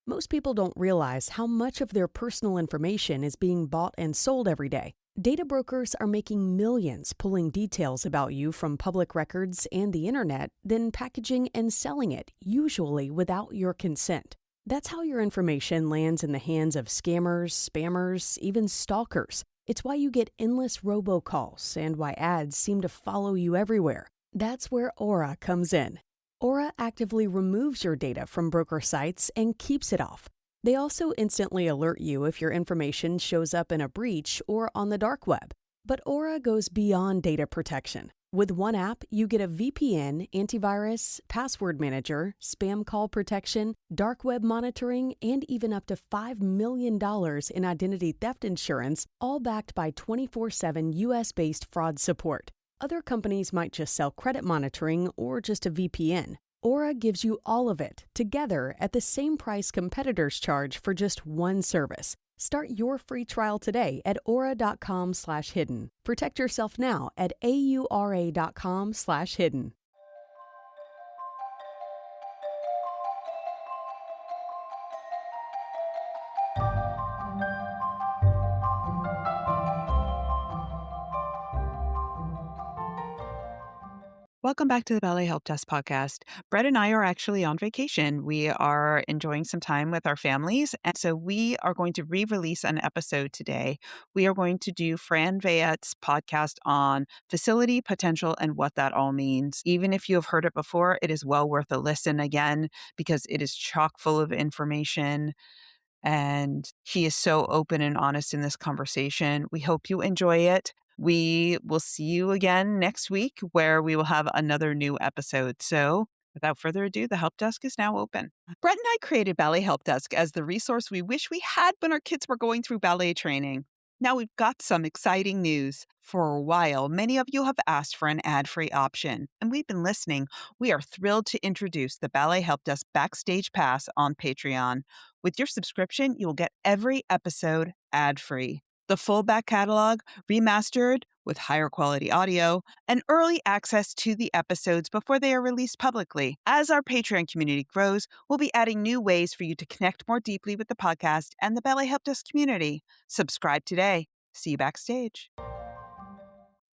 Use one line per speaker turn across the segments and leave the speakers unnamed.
Most people don't realize how much of their personal information is being bought and sold every day. Data brokers are making millions pulling details about you from public records and the internet, then packaging and selling it, usually without your consent. That's how your information lands in the hands of scammers, spammers, even stalkers. It's why you get endless robocalls and why ads seem to follow you everywhere. That's where Aura comes in. Aura actively removes your data from broker sites and keeps it off. They also instantly alert you if your information shows up in a breach or on the dark web. But Aura goes beyond data protection. With one app, you get a VPN, antivirus, password manager, spam call protection, dark web monitoring, and even up to $5 million in identity theft insurance, all backed by 24/7 US-based fraud support. Other companies might just sell credit monitoring or just a VPN. Aura gives you all of it, together at the same price competitors charge for just one service. Start your free trial today at aura.com/hidden. Protect yourself now at aura.com/hidden.
Welcome back to the Ballet Help Desk podcast. Brett and I are actually on vacation. We are enjoying some time with our families. And so we are going to re-release an episode today. We are going to do Fran Veyette's podcast on facility, potential, and what that all means. Even if you have heard it before, it is well worth a listen again because it is chock full of information. And he is so open and honest in this conversation. We hope you enjoy it. We will see you again next week where we will have another new episode. So without further ado, the help desk is now open. Brett and I created Ballet Help Desk as the resource we wish we had when our kids were going through ballet training. Now we've got some exciting news. For a while, many of you have asked for an ad-free option, and we've been listening. We are thrilled to introduce the Ballet Help Desk Backstage Pass on Patreon. With your subscription, you will get every episode ad-free. The full back catalog, remastered with higher quality audio, and early access to the episodes before they are released publicly. As our Patreon community grows, we'll be adding new ways for you to connect more deeply with the podcast and the Ballet Help Desk community. Subscribe today. See you backstage.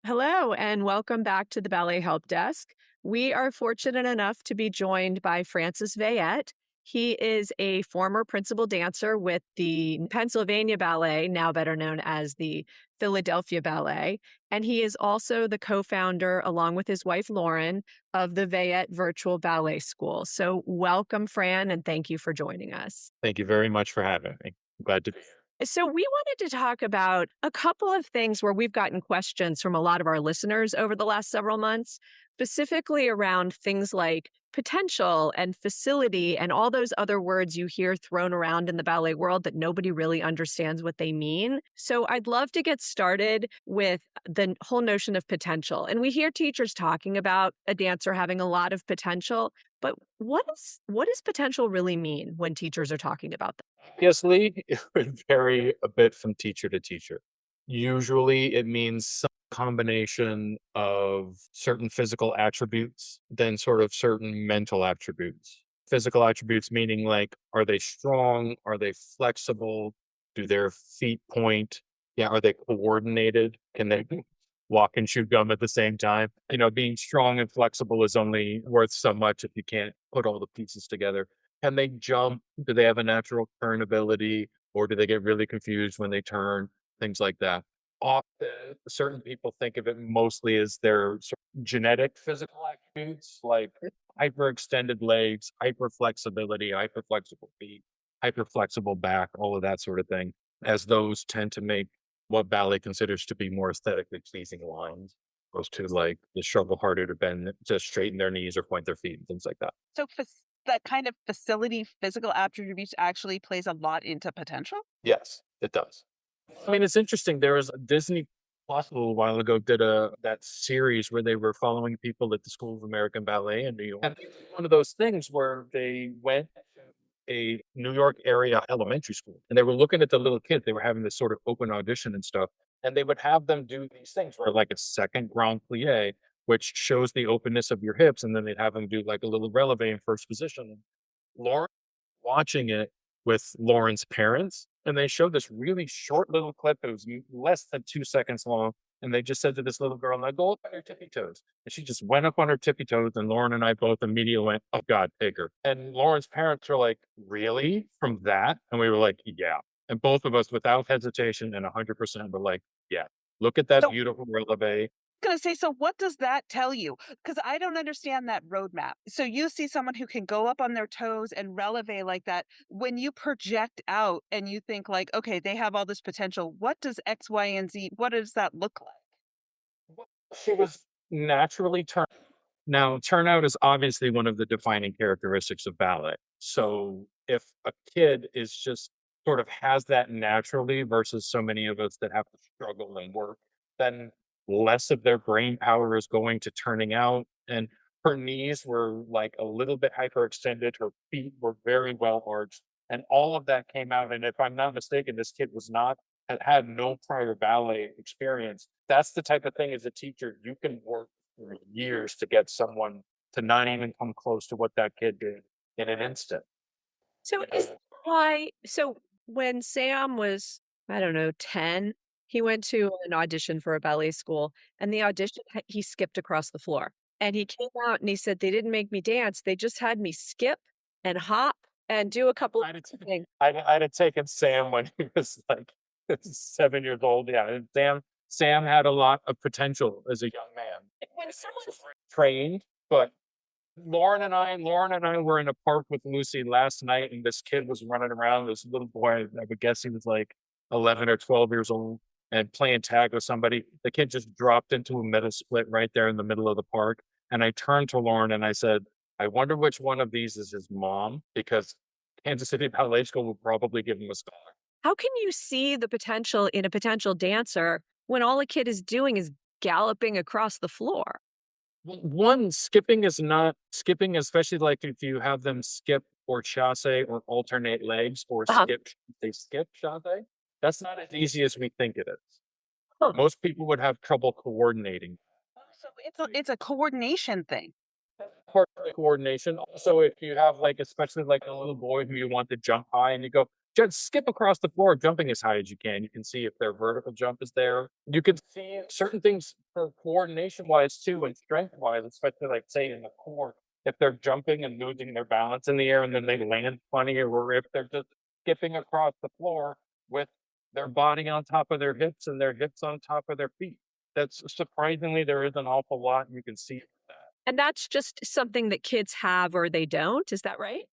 Hello, and welcome back to the Ballet Help Desk. We are fortunate enough to be joined by Francis Veyette. He is a former principal dancer with the Pennsylvania Ballet, now better known as the Philadelphia Ballet. And he is also the co-founder, along with his wife, Lauren, of the Veyette Virtual Ballet School. So welcome, Fran, and thank you for joining us.
Thank you very much for having me. I'm glad to be here.
So we wanted to talk about a couple of things where we've gotten questions from a lot of our listeners over the last several months, specifically around things like potential and facility and all those other words you hear thrown around in the ballet world that nobody really understands what they mean. So I'd love to get started with the whole notion of potential. And we hear teachers talking about a dancer having a lot of potential, but what does potential really mean when teachers are talking about that?
Obviously, it would vary a bit from teacher to teacher. Usually, it means some combination of certain physical attributes, then sort of certain mental attributes. Physical attributes meaning like, are they strong? Are they flexible? Do their feet point? Yeah, are they coordinated? Can they walk and chew gum at the same time? Being strong and flexible is only worth so much if you can't put all the pieces together. Can they jump? Do they have a natural turn ability? Or do they get really confused when they turn? Things like that. Often, certain people think of it mostly as their sort of genetic physical attributes, like hyperextended legs, hyperflexibility, hyperflexible feet, hyperflexible back, all of that sort of thing, as those tend to make what ballet considers to be more aesthetically pleasing lines, opposed to like the struggle harder to bend, to straighten their knees or point their feet and things like that.
So that kind of facility physical attributes actually plays a lot into potential?
Yes, it does. I mean, it's interesting. There was a Disney Plus a little while ago did that series where they were following people at the School of American Ballet in New York. And it's one of those things where they went to a New York area elementary school and they were looking at the little kids. They were having this sort of open audition and stuff. And they would have them do these things where like a second grand plie, which shows the openness of your hips. And then they'd have them do like a little releve in first position. Lauren watching it with Lauren's parents, and they showed this really short little clip. It was less than 2 seconds long. And they just said to this little girl, now go up on your tippy toes. And she just went up on her tippy toes. And Lauren and I both immediately went, oh God, take her. And Lauren's parents were like, really? From that? And we were like, yeah. And both of us, without hesitation and 100%, were like, yeah, look at that
So
beautiful releve.
gonna say, so what does that tell you? Because I don't understand that roadmap. So you see someone who can go up on their toes and releve like that. When you project out and you think like, okay, they have all this potential, what does X, Y, and Z, what does that look like?
She was naturally turned. Now, turnout is obviously one of the defining characteristics of ballet. So if a kid is just sort of has that naturally versus so many of us that have to struggle and work, then less of their brain power is going to turning out. And her knees were like a little bit hyperextended. Her feet were very well arched. And all of that came out. And if I'm not mistaken, this kid was not had no prior ballet experience. That's the type of thing as a teacher you can work for years to get someone to not even come close to what that kid did in an instant.
So
You
is
know?
why so when Sam was, I don't know, 10, he went to an audition for a ballet school, and the audition, he skipped across the floor. And he came out and he said, they didn't make me dance. They just had me skip and hop and do a couple of
I'd have, ta-
things.
I'd have taken Sam when he was like 7 years old. Yeah, and Sam had a lot of potential as a young man.
When someone's
Trained, but Lauren and I were in a park with Lucy last night, and this kid was running around. This little boy, I would guess he was like 11 or 12 years old, and playing tag with somebody. The kid just dropped into a middle split right there in the middle of the park. And I turned to Lauren and I said, I wonder which one of these is his mom, because Kansas City Ballet School will probably give him a scholarship.
how can you see the potential in a potential dancer when all a kid is doing is galloping across the floor?
Well, one, skipping is not skipping, especially like if you have them skip or chasse or alternate legs or
Uh-huh.
skip, they skip chasse. That's not as easy as we think it is.
Huh.
Most people would have trouble coordinating.
Oh, so it's a coordination thing.
Part of the coordination. Also, if you have like, especially like a little boy who you want to jump high and you go, just skip across the floor, jumping as high as you can. You can see if their vertical jump is there. You can see certain things for coordination wise too, and strength wise, especially like say in the core, if they're jumping and losing their balance in the air and then they land funny, or if they're just skipping across the floor with their body on top of their hips and their hips on top of their feet. That's surprisingly, there is an awful lot you can see that.
And that's just something that kids have or they don't. Is that right?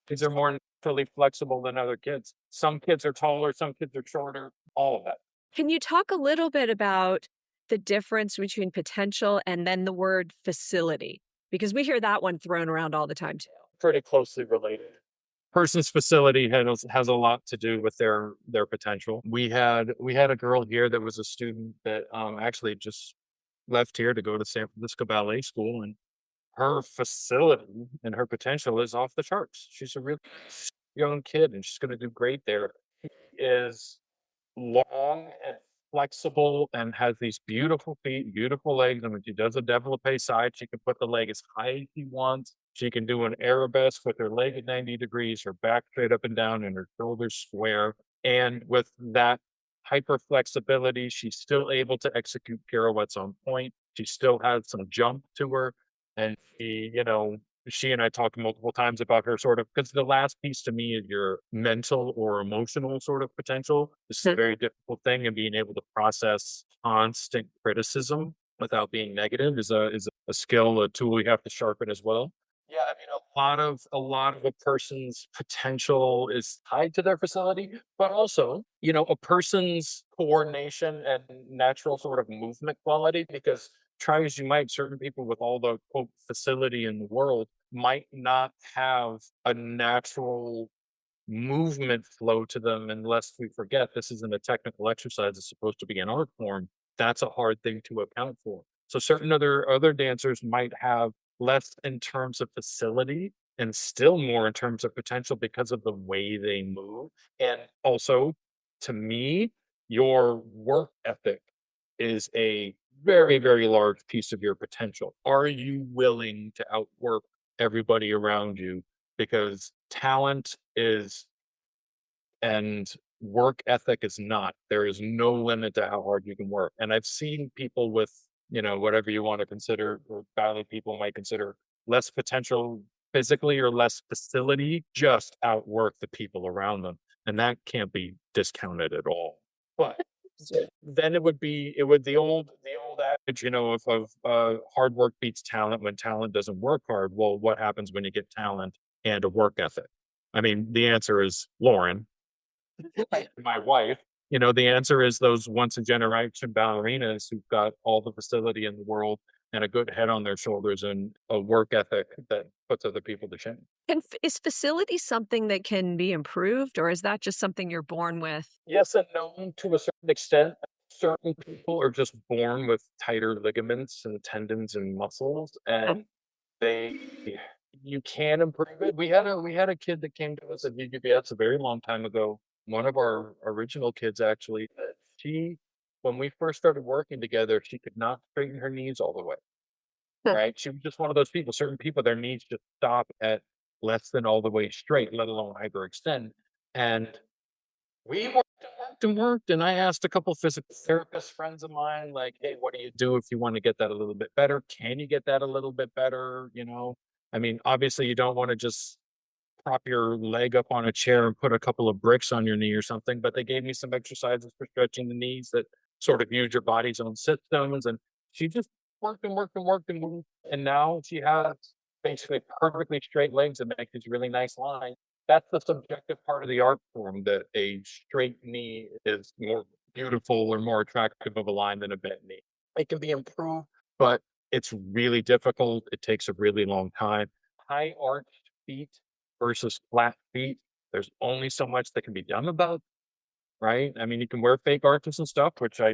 Kids are more naturally flexible than other kids. Some kids are taller, some kids are shorter, all of that.
Can you talk a little bit about the difference between potential and then the word facility? Because we hear that one thrown around all the time too.
Pretty closely related. Person's facility has a lot to do with their potential. We had a girl here that was a student that actually just left here to go to San Francisco Ballet School, and her facility and her potential is off the charts. She's a really young kid and she's going to do great there. Is long and flexible and has these beautiful feet, beautiful legs. And when she does a développé side, she can put the leg as high as she wants. She can do an arabesque with her leg at 90 degrees, her back straight up and down, and her shoulders square. And with that hyper flexibility, she's still able to execute pirouettes on point. She still has some jump to her. And she and I talked multiple times about her sort of, because the last piece to me is your mental or emotional sort of potential. This is a
Mhm.
very difficult thing, and being able to process constant criticism without being negative is a skill, a tool you have to sharpen as well. Yeah, I mean, a lot of a person's potential is tied to their facility, but also, a person's coordination and natural sort of movement quality, because try as you might, certain people with all the quote facility in the world might not have a natural movement flow to them, unless we forget this isn't a technical exercise, it's supposed to be an art form. That's a hard thing to account for. So certain other dancers might have less in terms of facility and still more in terms of potential because of the way they move. And also, to me, your work ethic is a very, very large piece of your potential. Are you willing to outwork everybody around you? Because talent is And work ethic is not. There is no limit to how hard you can work. And I've seen people with, whatever you want to consider, or badly people might consider less potential physically or less facility, just outwork the people around them. And that can't be discounted at all. But then it would the old adage, of hard work beats talent when talent doesn't work hard. Well, what happens when you get talent and a work ethic? I mean, the answer is Lauren, my wife. The answer is those once a generation ballerinas who've got all the facility in the world and a good head on their shoulders and a work ethic that puts other people to shame.
Is facility something that can be improved, or is that just something you're born with?
Yes and no to a certain extent. Certain people are just born with tighter ligaments and tendons and muscles, and they you can improve it. We had a kid that came to us at UBS a very long time ago. One of our original kids, actually. She, when we first started working together, she could not straighten her knees all the way. Right? She was just one of those people. Certain people, their knees just stop at less than all the way straight, let alone hyperextend. And we worked, and I asked a couple physical therapist friends of mine, like, "Hey, what do you do if you want to get that a little bit better? Can you get that a little bit better?" I mean, obviously, you don't want to just prop your leg up on a chair and put a couple of bricks on your knee or something. But they gave me some exercises for stretching the knees that sort of use your body's own systems. And she just worked and worked and worked and worked. And now she has basically perfectly straight legs that make these really nice lines. That's the subjective part of the art form, that a straight knee is more beautiful or more attractive of a line than a bent knee. It can be improved, but it's really difficult. It takes a really long time. High arched feet versus flat feet, there's only so much that can be done about, right? I mean, you can wear fake arches and stuff, which I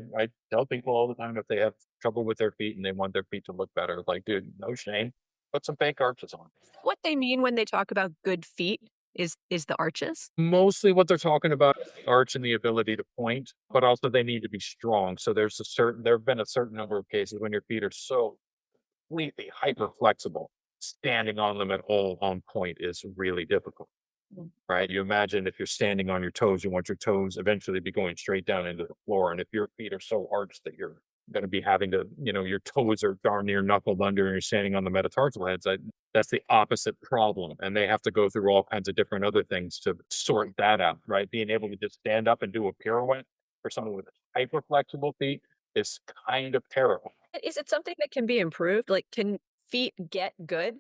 tell people all the time if they have trouble with their feet and they want their feet to look better. Like, dude, no shame. Put some fake arches on.
What they mean when they talk about good feet is the arches?
Mostly what they're talking about is the arch and the ability to point, but also they need to be strong. So there have been a certain number of cases when your feet are so completely hyper flexible, standing on them at all on point is really difficult. Right? You imagine if you're standing on your toes, you want your toes eventually be going straight down into the floor. And if your feet are so arched that you're going to be having to, your toes are darn near knuckled under and you're standing on the metatarsal heads, that's the opposite problem. And they have to go through all kinds of different other things to sort that out, right? Being able to just stand up and do a pirouette for someone with hyper flexible feet is kind of terrible.
Is it something that can be improved? Like, can feet get good?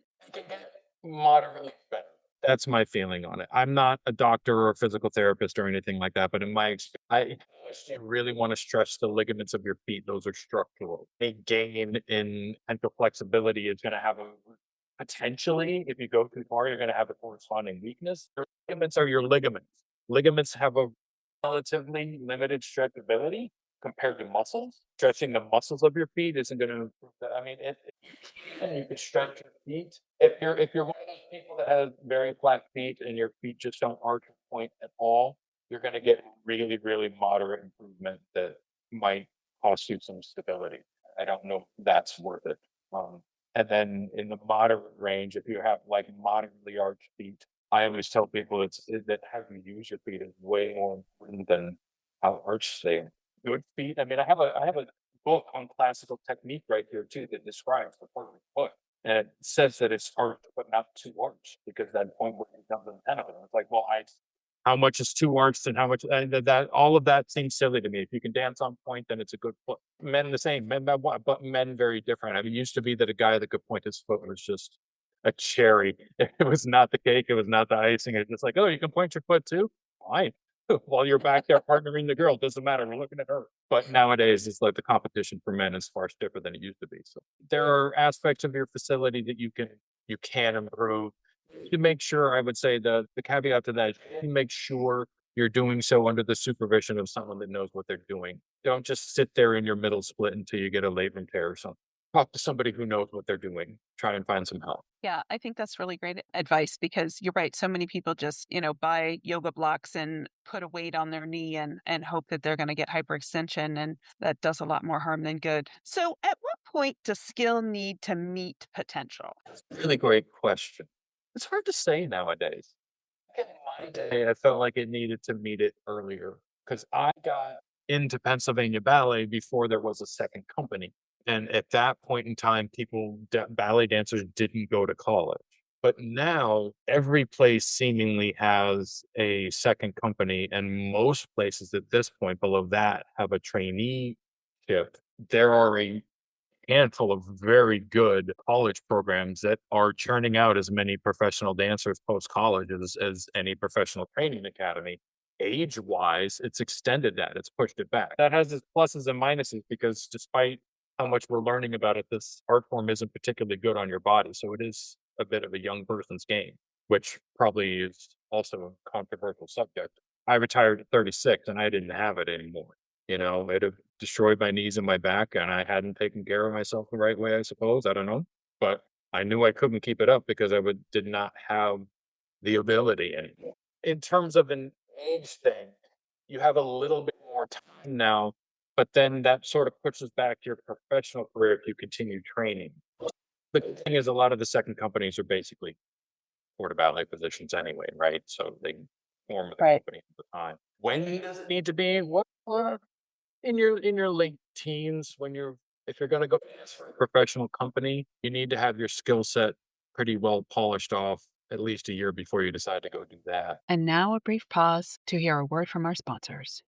Moderately better. That's my feeling on it. I'm not a doctor or a physical therapist or anything like that, but in my experience, if you really want to stretch the ligaments of your feet, those are structural. A gain in mental flexibility is going to have a potentially, if you go too far, you're going to have a corresponding weakness. Your ligaments are your ligaments. Ligaments have a relatively limited stretchability compared to muscles. Stretching the muscles of your feet isn't going to improve that. I mean, and you can stretch your feet. If you're one of those people that has very flat feet and your feet just don't arch or point at all, you're going to get really, really moderate improvement that might cost you some stability. I don't know if that's worth it. Um, and then in the moderate range, if you have like moderately arched feet, I always tell people that how you use your feet is way more important than how arched they are. Good feet. I mean, I have a book on classical technique right here too that describes the perfect foot. And it says that it's arched but not too arched because that point where it becomes untenable. It's like, well, how much is too arched and how much that all of that seems silly to me. If you can dance on point, then it's a good foot. Men the same, but men very different. I mean, it used to be that a guy that could point his foot was just a cherry. It was not the cake. It was not the icing. It's just like, oh, you can point your foot too. Fine. While you're back there partnering the girl, doesn't matter. We're looking at her. But nowadays, it's like the competition for men is far stiffer than it used to be. So there are aspects of your facility that you can improve. To make sure, I would say the caveat to that is you make sure you're doing so under the supervision of someone that knows what they're doing. Don't just sit there in your middle split until you get a labrum tear or something. Talk to somebody who knows what they're doing. Try and find some help.
Yeah, I think that's really great advice because you're right. So many people just, buy yoga blocks and put a weight on their knee and hope that they're going to get hyperextension. And that does a lot more harm than good. So at what point does skill need to meet potential?
Really great question. It's hard to say nowadays. in my day, I felt like it needed to meet it earlier because I got into Pennsylvania Ballet before there was a second company. And at that point in time, ballet dancers didn't go to college. But now every place seemingly has a second company, and most places at this point below that have a traineeship. There are a handful of very good college programs that are churning out as many professional dancers post college as any professional training academy. Age wise, it's extended that, it's pushed it back. That has its pluses and minuses because despite how much we're learning about it, this art form isn't particularly good on your body. So it is a bit of a young person's game, which probably is also a controversial subject. I retired at 36 and I didn't have it anymore. It have destroyed my knees and my back, and I hadn't taken care of myself the right way, I suppose. I don't know. But I knew I couldn't keep it up because did not have the ability anymore. In terms of an age thing, you have a little bit more time now, but then that sort of pushes back your professional career if you continue training. The good thing is a lot of the second companies are basically porta ballet positions anyway, right? So they form with the
Right.
company at the time. When does it need to be? What in your late teens, if you're gonna go for a professional company, you need to have your skill set pretty well polished off at least a year before you decide to go do that.
And now a brief pause to hear a word from our sponsors.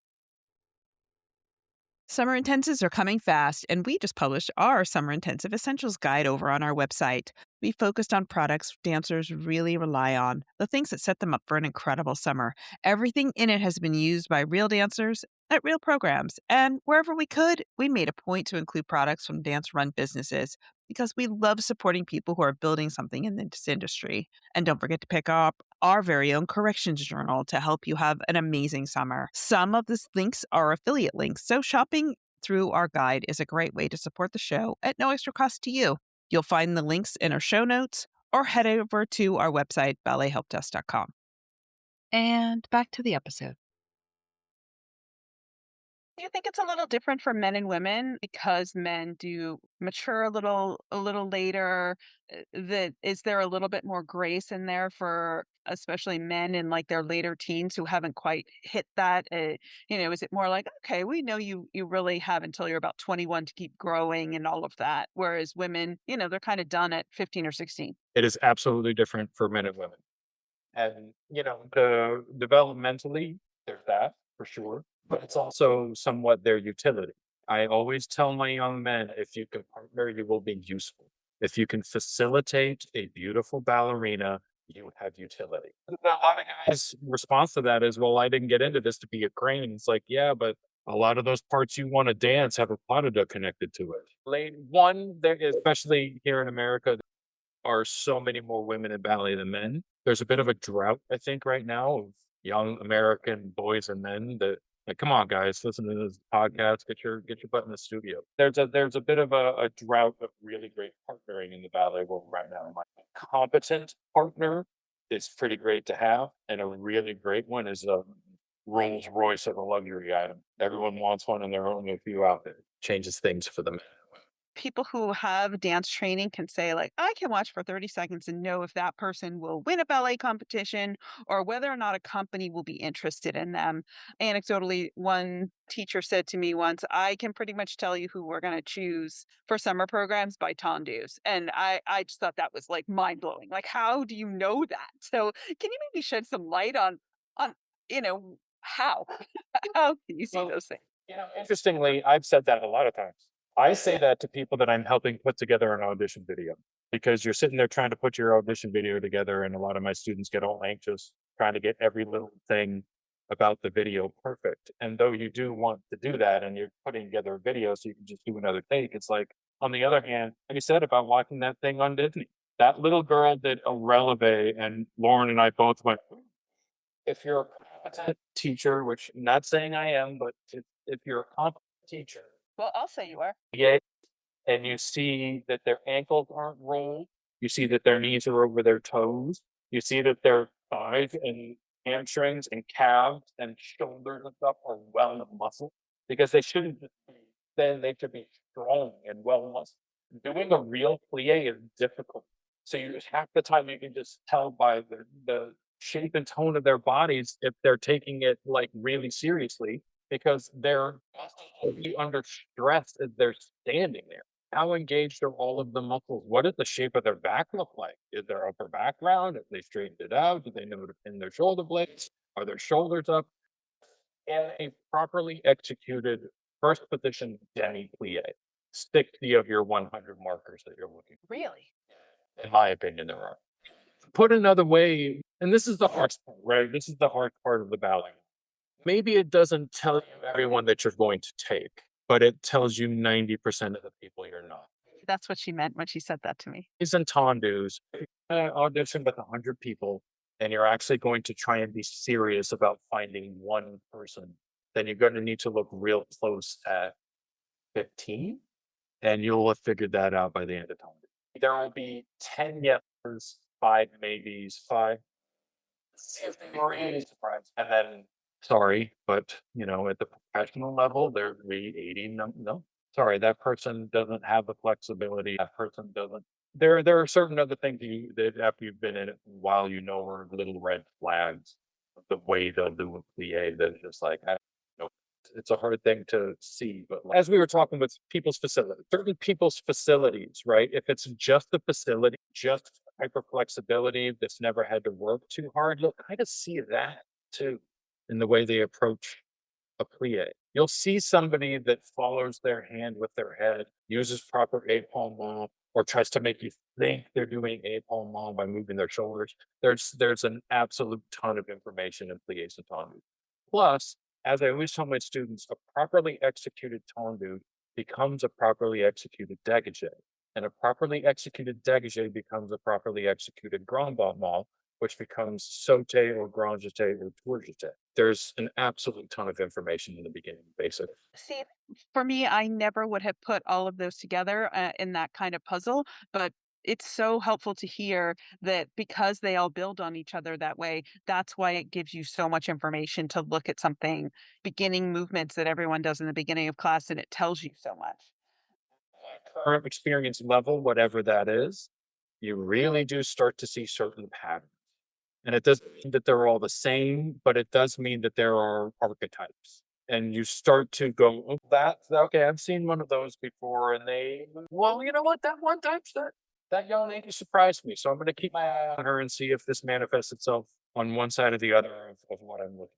Summer intensives are coming fast, and we just published our Summer Intensive Essentials Guide over on our website. We focused on products dancers really rely on, the things that set them up for an incredible summer. Everything in it has been used by real dancers at real programs, and wherever we could, we made a point to include products from dance-run businesses because we love supporting people who are building something in this industry. And don't forget to pick up our very own corrections journal to help you have an amazing summer. Some of these links are affiliate links, so shopping through our guide is a great way to support the show at no extra cost to you. You'll find the links in our show notes or head over to our website, ballethelpdesk.com. And back to the episode. Do you think it's a little different for men and women because men do mature a little later? That is there a little bit more grace in there for especially men in like their later teens who haven't quite hit that? Is it more like, okay, we know you really have until you're about 21 to keep growing and all of that, whereas women, they're kind of done at 15 or 16.
It is absolutely different for men and women. And, developmentally, there's that for sure, but it's also somewhat their utility. I always tell my young men, if you can partner, you will be useful. If you can facilitate a beautiful ballerina, you have utility. A lot of guys' response to that is, well, I didn't get into this to be a crane. It's like, yeah, but a lot of those parts you want to dance have a pas de deux connected to it. Late one, there, especially here in America, are so many more women in ballet than men. There's a bit of a drought, I think, right now of young American boys and men that like, come on, guys, listen to this podcast, get your butt in the studio. There's a bit of a drought of really great partnering in the ballet world right now. My competent partner is pretty great to have, and a really great one is a Rolls Royce of a luxury item. Everyone wants one, and there are only a few out there. Changes things for them.
People who have dance training can say like, I can watch for 30 seconds and know if that person will win a ballet competition or whether or not a company will be interested in them. Anecdotally, one teacher said to me once, I can pretty much tell you who we're going to choose for summer programs by tondus. And I just thought that was like mind blowing. Like, how do you know that? So can you maybe shed some light on, how, how can you see
Well,
those things?
interestingly, I've said that a lot of times. I say that to people that I'm helping put together an audition video because you're sitting there trying to put your audition video together, and a lot of my students get all anxious trying to get every little thing about the video perfect. And though you do want to do that and you're putting together a video so you can just do another take, it's like, on the other hand, like you said about watching that thing on Disney, that little girl did a releve, and Lauren and I both went, if you're a competent teacher, which I'm not saying I am, but if you're a competent teacher,
Well, I'll say you are.
yeah, and you see that their ankles aren't rolled, you see that their knees are over their toes, you see that their thighs and hamstrings and calves and shoulders and stuff are well muscled because they shouldn't just be thin, they should be strong and well muscled. Doing a real plie is difficult. So you half the time you can just tell by the shape and tone of their bodies if they're taking it like really seriously because they're constantly under stress as they're standing there. How engaged are all of the muscles? What does the shape of their back look like? Is their upper back round? Have they straightened it out? Do they know to pin their shoulder blades? Are their shoulders up? And a properly executed first position demi plie. 60 of your 100 markers that you're looking
Really?
for. In my opinion, there are. Put another way, and this is the hard part, right? This is the hard part of the ballet. Maybe it doesn't tell you everyone that you're going to take, but it tells you 90% of the people you're not.
That's what she meant when she said that to me.
These and tondus, audition with 100 people, and you're actually going to try and be serious about finding one person, then you're going to need to look real close at 15, and you'll have figured that out by the end of time. There will be 10 yeses, 5 maybes, 5. See if they were really surprised. And then, sorry, but at the professional level, there'd be 80. No, no, sorry, that person doesn't have the flexibility. That person doesn't. There are certain other things that after you've been in it while are little red flags. The way they'll do a plie that's just like I don't know. It's a hard thing to see, but as we were talking with people's facilities, certain people's facilities, right? If it's just the facility, just hyper flexibility that's never had to work too hard, you'll kind of see that too in the way they approach a plie. You'll see somebody that follows their hand with their head, uses proper épaulement, or tries to make you think they're doing épaulement by moving their shoulders. There's an absolute ton of information in pliés and tendus. Plus, as I always tell my students, a properly executed tendu becomes a properly executed dégagé. And a properly executed dégagé becomes a properly executed grand battement, which becomes sauté or grand jeté or tour jeté. There's an absolute ton of information in the beginning, basic.
See, for me, I never would have put all of those together in that kind of puzzle, but it's so helpful to hear that because they all build on each other that way, that's why it gives you so much information to look at something, beginning movements that everyone does in the beginning of class, and it tells you so much.
Current experience level, whatever that is, you really do start to see certain patterns. And it doesn't mean that they're all the same, but it does mean that there are archetypes. And you start to go, oh, that's okay. I've seen one of those before. And well, you know what? That one time that young lady surprised me. So I'm going to keep my eye on her and see if this manifests itself on one side or the other of what I'm looking.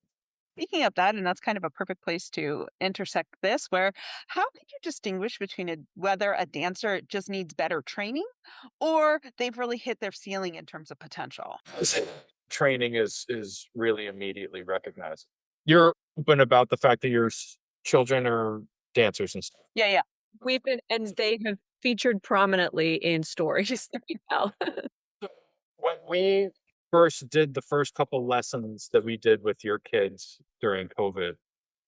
Speaking of that, and that's kind of a perfect place to intersect this, where how can you distinguish between whether a dancer just needs better training or they've really hit their ceiling in terms of potential?
Training is really immediately recognized. You're open about the fact that your children are dancers and stuff.
Yeah, yeah.
We've been and they have featured prominently in stories that we tell.
When we first did the first couple lessons that we did with your kids during COVID,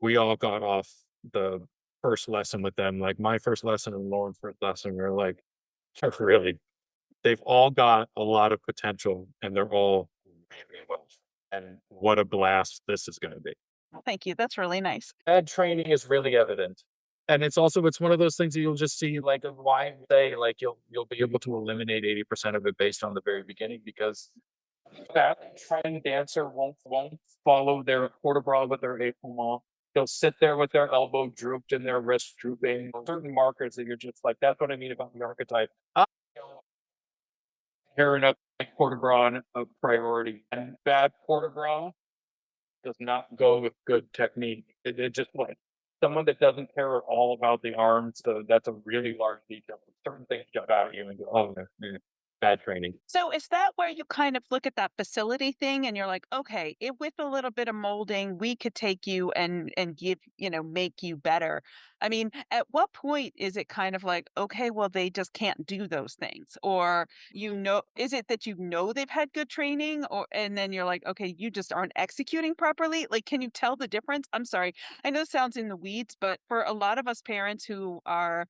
we all got off the first lesson with them. Like my first lesson and Lauren's first lesson, we were like, really, they've all got a lot of potential and they're all really well. And what a blast this is going to be.
Well, thank you. That's really nice.
Bad training is really evident. And it's one of those things that you'll just see like why say like you'll be able to eliminate 80% of it based on the very beginning because that trained dancer won't follow their quarter bra with their épaulement. They'll sit there with their elbow drooped and their wrist drooping. Certain markers that you're just like, that's what I mean about the archetype. Pairing up like quarter bra a priority and bad quarter bra does not go with good technique. It just like someone that doesn't care at all about the arms. So that's a really large detail. Certain things jump out at you and go, oh, bad training.
So is that where you kind of look at that facility thing and you're like, okay, with a little bit of molding, we could take you and give, make you better. I mean, at what point is it kind of like, okay, well, they just can't do those things? Or, is it that they've had good training and then you're like, okay, you just aren't executing properly? Like, can you tell the difference? I'm sorry. I know it sounds in the weeds, but for a lot of us parents who are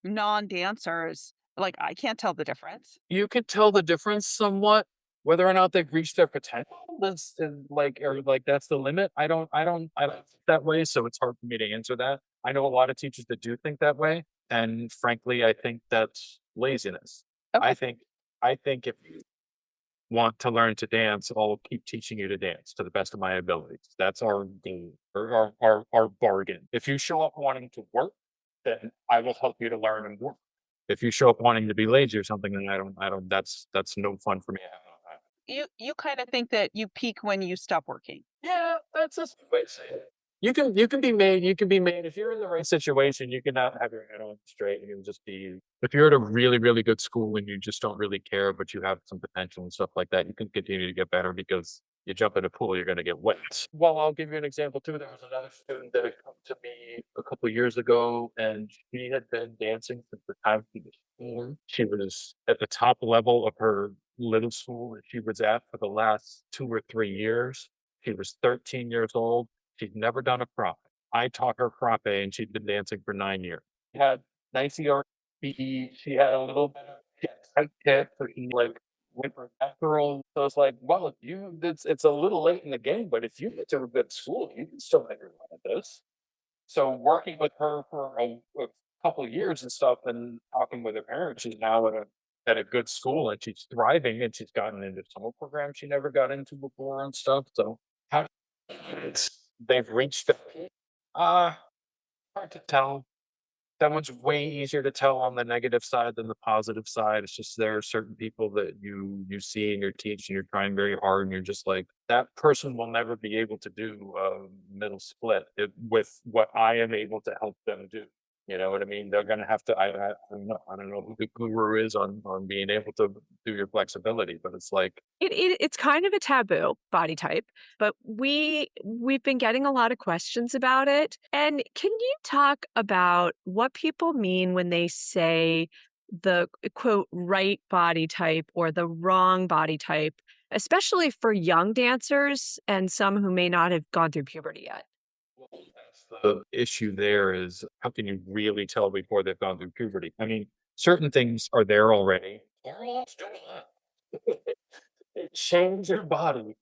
non-dancers, like, I can't tell the difference.
You can tell the difference somewhat, whether or not they've reached their potential. That's the limit. I don't think that way. So it's hard for me to answer that. I know a lot of teachers that do think that way. And frankly, I think that's laziness.
Okay.
I think if want to learn to dance, I'll keep teaching you to dance to the best of my abilities. That's our game or our bargain. If you show up wanting to work, then I will help you to learn and work. If you show up wanting to be lazy or something, then I don't that's no fun for me.
You kind of think that you peak when you stop working.
Yeah, that's a good way to say it. You can be made if you're in the right situation, you can not have your head on straight. You can just be if you're at a really, really good school and you just don't really care, but you have some potential and stuff like that, you can continue to get better because you jump in a pool, you're gonna get wet. Well, I'll give you an example too. There was another student that had come to me a couple years ago and she had been dancing since the time she was 4. She was at the top level of her little school that she was at for the last 2 or 3 years. She was 13 years old. She'd never done a frappe. I taught her frappe, and she'd been dancing for 9 years. She had nice ERP. She had a little bit of she had tight hip, so she, like, went for that girl. So it's like, well, if you it's a little late in the game, but if you get to a good school, you can still make her at this. So working with her for a couple of years and stuff and talking with her parents, she's now at a good school and she's thriving and she's gotten into summer programs she never got into before and stuff. So how it's they've reached the peak. Uh hard to tell. That one's way easier to tell on the negative side than the positive side. It's just there are certain people that you see and you're teaching, you're trying very hard, and you're just like, that person will never be able to do a middle split with what I am able to help them do. You know what I mean? They're gonna have to. I don't know. I don't know who the guru is on being able to do your flexibility, but it's like
It's kind of a taboo body type, but we've been getting a lot of questions about it. And can you talk about what people mean when they say the quote right body type or the wrong body type, especially for young dancers and some who may not have gone through puberty yet?
that's the issue there is how can you really tell before they've gone through puberty? I mean, certain things are there already. Hormones do that. They change your body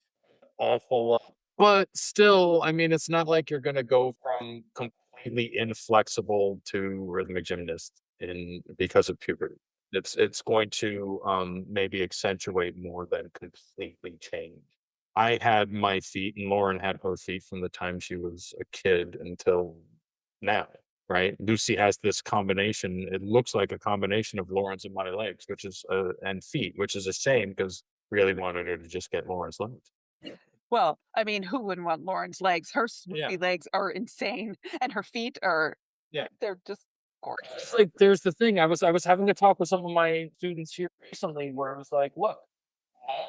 awful lot. But still, I mean, it's not like you're gonna go from completely inflexible to rhythmic gymnast in because of puberty. It's going to maybe accentuate more than completely change. I had my feet and Lauren had her feet from the time she was a kid until now, right? Lucy has this combination. It looks like a combination of Lauren's and my legs, which is and feet, which is a shame because really wanted her to just get Lauren's legs.
Well, I mean, who wouldn't want Lauren's legs? Her
Yeah.
swoopy legs are insane, and her feet are
Yeah.
they're just gorgeous.
It's like there's the thing. I was having a talk with some of my students here recently where I was like, look, Mom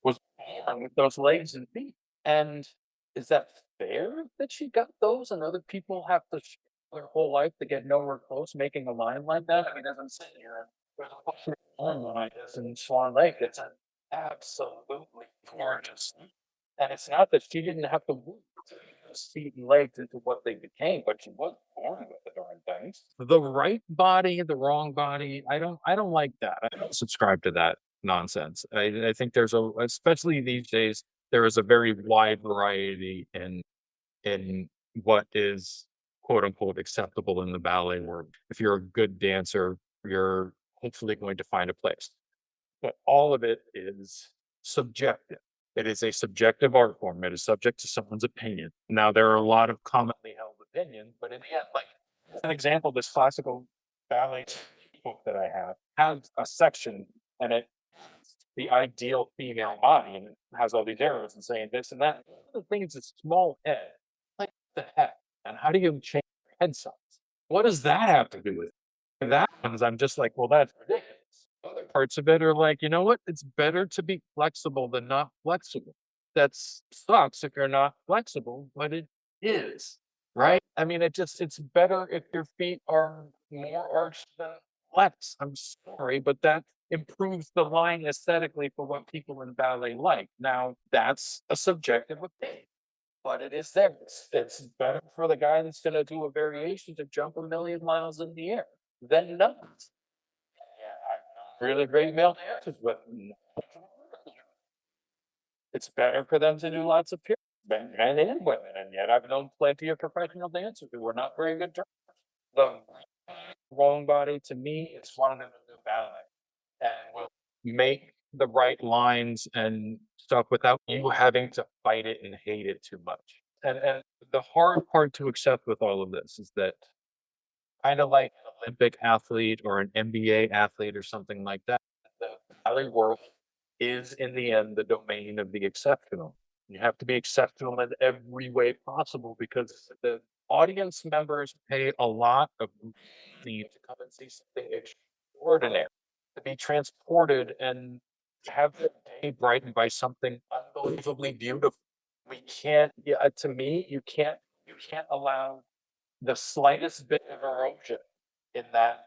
was born with those legs and feet. And is that fair that she got those and other people have to their whole life to get nowhere close making a line like that? I mean, as I'm sitting here, there's a picture of line like this in Swan Lake. It's an absolutely gorgeous. And it's not that she didn't have to work those feet and legs into what they became, but she was born with the darn things. The right body, the wrong body. I don't like that. I don't subscribe to that nonsense. I think there's a especially these days, there is a very wide variety in what is quote unquote acceptable in the ballet world. If you're a good dancer, you're hopefully going to find a place. But all of it is subjective. It is a subjective art form. It is subject to someone's opinion. Now, there are a lot of commonly held opinions, but in the end, like as an example, this classical ballet book that I have has a section and it the ideal female body and it has all these arrows and saying this and that. One of the things is small head. Like what the heck? And how do you change your head size? What does that have to do with it? And that ones I'm just like, well, that's ridiculous. Other parts of it are like, you know what? It's better to be flexible than not flexible. That sucks if you're not flexible, but it is, right? I mean, it's better if your feet are more arched than less. I'm sorry, but that improves the line aesthetically for what people in ballet like. Now, that's a subjective opinion, but it is there. It's better for the guy that's going to do a variation to jump a million miles in the air than not. Yeah, I've known really great male dancers, but it's better for them to do lots of men and women, and yet I've known plenty of professional dancers who were not very good. The wrong body to me is one of them to do ballet and will make the right lines and stuff without you having to fight it and hate it too much. And the hard part to accept with all of this is that kind of like an Olympic athlete or an NBA athlete or something like that, the valley world is in the end the domain of the exceptional. You have to be exceptional in every way possible because the audience members pay a lot of money to come and see something extraordinary, to be transported and have their day brightened by something unbelievably beautiful. We can't, yeah, to me, you can't allow the slightest bit of erosion in that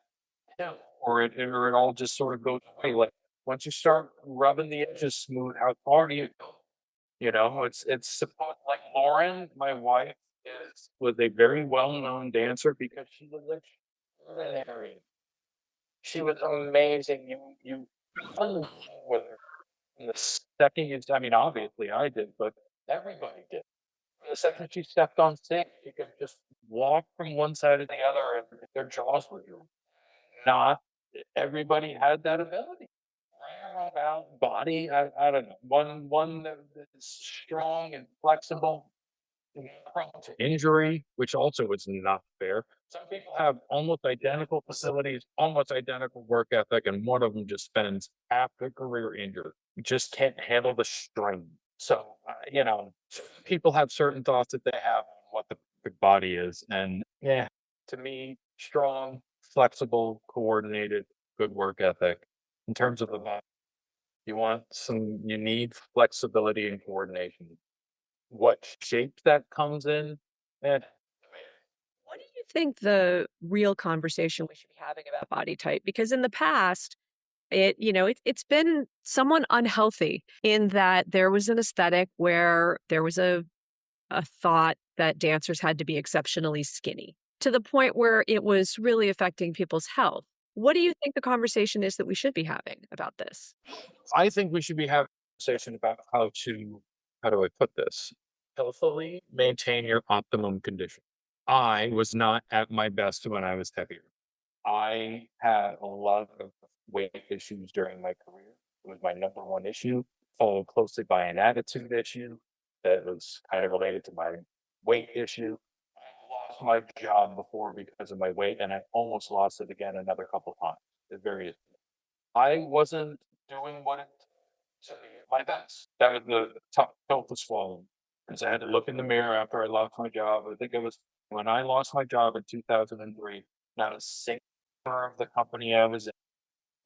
hill, or it all just sort of goes away. Like once you start rubbing the edges smooth, how far do you go? It's supposed like Lauren, my wife, was a very well known dancer because she was extraordinary. She was amazing. You fell in love with her from the second I mean, obviously I did, but everybody did. The second she stepped on stage, she could just walk from one side to the other and their jaws would drop. Not everybody had that ability. Roundabout body, I don't know. One that's strong and flexible, not prone to injury, which also is not fair. Some people have almost identical facilities, almost identical work ethic, and one of them just spends half their career injured. Just can't handle the strain. So, people have certain thoughts that they have on what the perfect body is. And yeah, to me, strong, flexible, coordinated, good work ethic. In terms of the body, you need flexibility and coordination. What shape that comes in, eh,
What do you think the real conversation we should be having about body type? Because in the past, it's been somewhat unhealthy in that there was an aesthetic where there was a thought that dancers had to be exceptionally skinny to the point where it was really affecting people's health. What do you think the conversation is that we should be having about this?
I think we should be having a conversation about how do I put this? Healthily maintain your optimum condition. I was not at my best when I was heavier. I had a lot of weight issues during my career. It was my number one issue, followed closely by an attitude issue that was kind of related to my weight issue. I lost my job before because of my weight, and I almost lost it again another couple times at various. I wasn't doing what it took to be at my best. That was the tough pill to swallow. Because I had to look in the mirror after I lost my job. I think it was when I lost my job in 2003. Not a single member of the company I was in,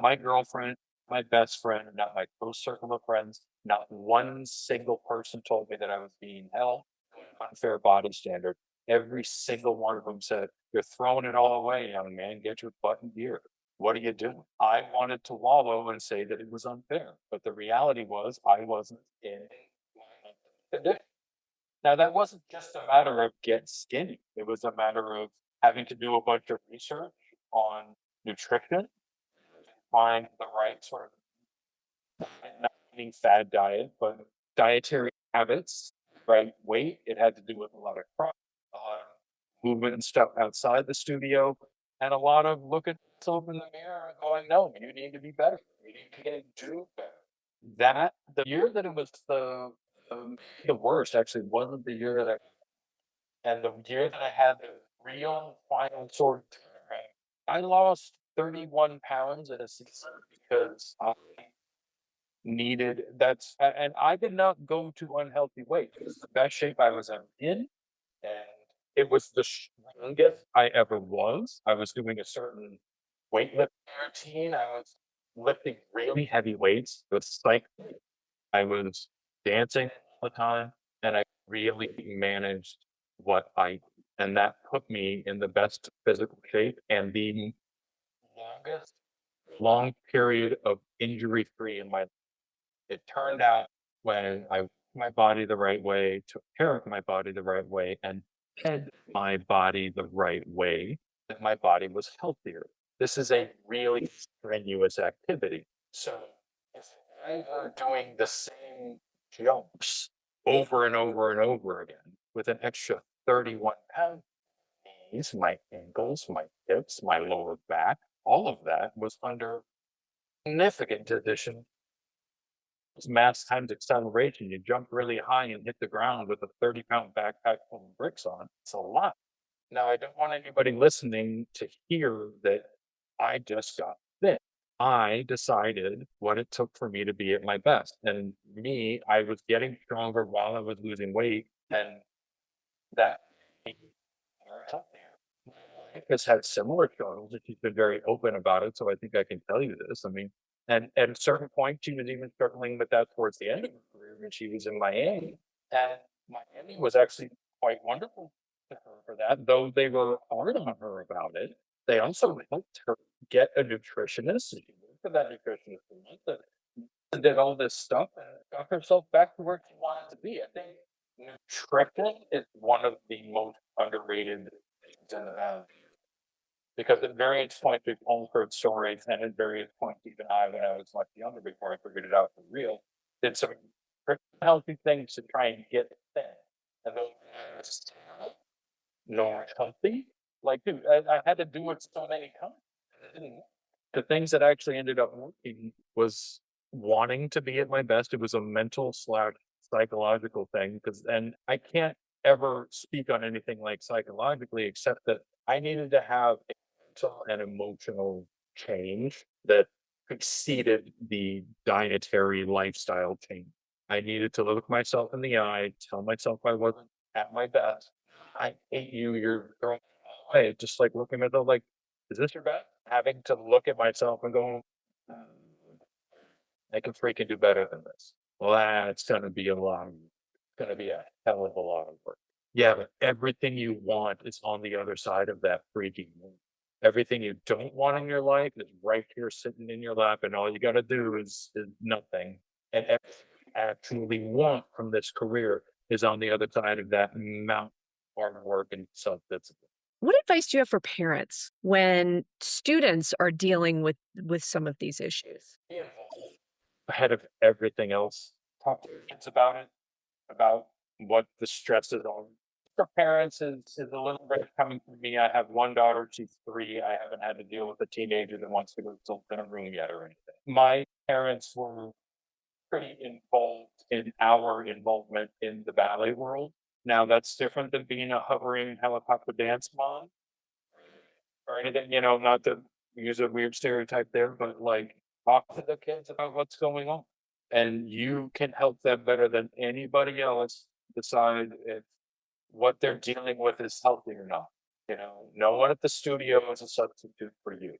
my girlfriend, my best friend, not my close circle of friends, not one single person told me that I was being held to an unfair body standard. Every single one of them said, "You're throwing it all away, young man. Get your butt in gear. What are you doing?" I wanted to wallow and say that it was unfair, but the reality was I wasn't in my condition. Now, that wasn't just a matter of get skinny. It was a matter of having to do a bunch of research on nutrition, find the right sort of not eating fad diet, but dietary habits, right weight. It had to do with a lot of a lot of movement and stuff outside the studio, and a lot of looking at myself in the mirror and going, "No, you need to be better. You need to do better." The year that it was the worst actually wasn't the year that and the year that I had the real final sort of turnaround, I lost 31 pounds in a season because I needed and I did not go to unhealthy weight. It was the best shape I was ever in, and it was the strongest I ever was. I was doing a certain weightlifting routine. I was lifting really heavy weights. It was cycling. I was dancing all the time, and I really managed what I and that put me in the best physical shape and the longest long period of injury-free in my life. It turned out when I moved my body the right way, took care of my body the right way, and fed my body the right way, that my body was healthier. This is a really strenuous activity. So if I were doing the same jumps over and over and over again with an extra 31 pounds, knees, my ankles, my hips, my lower back, all of that was under significant addition. It's mass times acceleration. You jump really high and hit the ground with a 30-pound backpack full of bricks on. It's a lot. Now, I don't want anybody listening to hear that I just got fit. I decided what it took for me to be at my best. And me, I was getting stronger while I was losing weight. And that out there. My wife has had similar struggles, and she's been very open about it. So I think I can tell you this. I mean, and at a certain point, she was even struggling with that towards the end of her career when she was in Miami. And Miami was actually quite wonderful to her for that, though they were hard on her about it. They also helped her get a nutritionist. And she worked for that nutritionist for months and did all this stuff and got herself back to where she wanted to be. I think nutrition is one of the most underrated things in the valley because at various points we've all heard stories, and at various points, even I, when I was much younger, before I figured it out for real, did some pretty healthy things to try and get thin. And those were not healthy. Like, dude, I had to do it so many times. It didn't work. The things that actually ended up working was wanting to be at my best. It was a mental slash psychological thing because, and I can't ever speak on anything like psychologically, except that I needed to have a mental and emotional change that exceeded the dietary lifestyle change. I needed to look myself in the eye, tell myself I wasn't at my best. I hate you. You're throwing me away. Just like looking at the like, is this your best? Having to look at myself and go, "Uh, I can freaking do better than this." Well, that's gonna be a lot. It's gonna be a hell of a lot of work. Yeah, but everything you want is on the other side of that freaking moon. Everything you don't want in your life is right here sitting in your lap, and all you gotta do is nothing. And everything you actually want from this career is on the other side of that mountain of hard work and self-discipline.
What advice do you have for parents when students are dealing with some of these issues?
Be involved ahead of everything else. Talk to your kids about what the stresses are. For parents is a little bit coming from me. I have one daughter, she's 3. I haven't had to deal with a teenager that wants to go to a room yet or anything. My parents were pretty involved in our involvement in the ballet world. Now that's different than being a hovering helicopter dance mom or anything, not to use a weird stereotype there, but like talk to the kids about what's going on. And you can help them better than anybody else decide if what they're dealing with is healthy or not. No one at the studio is a substitute for you.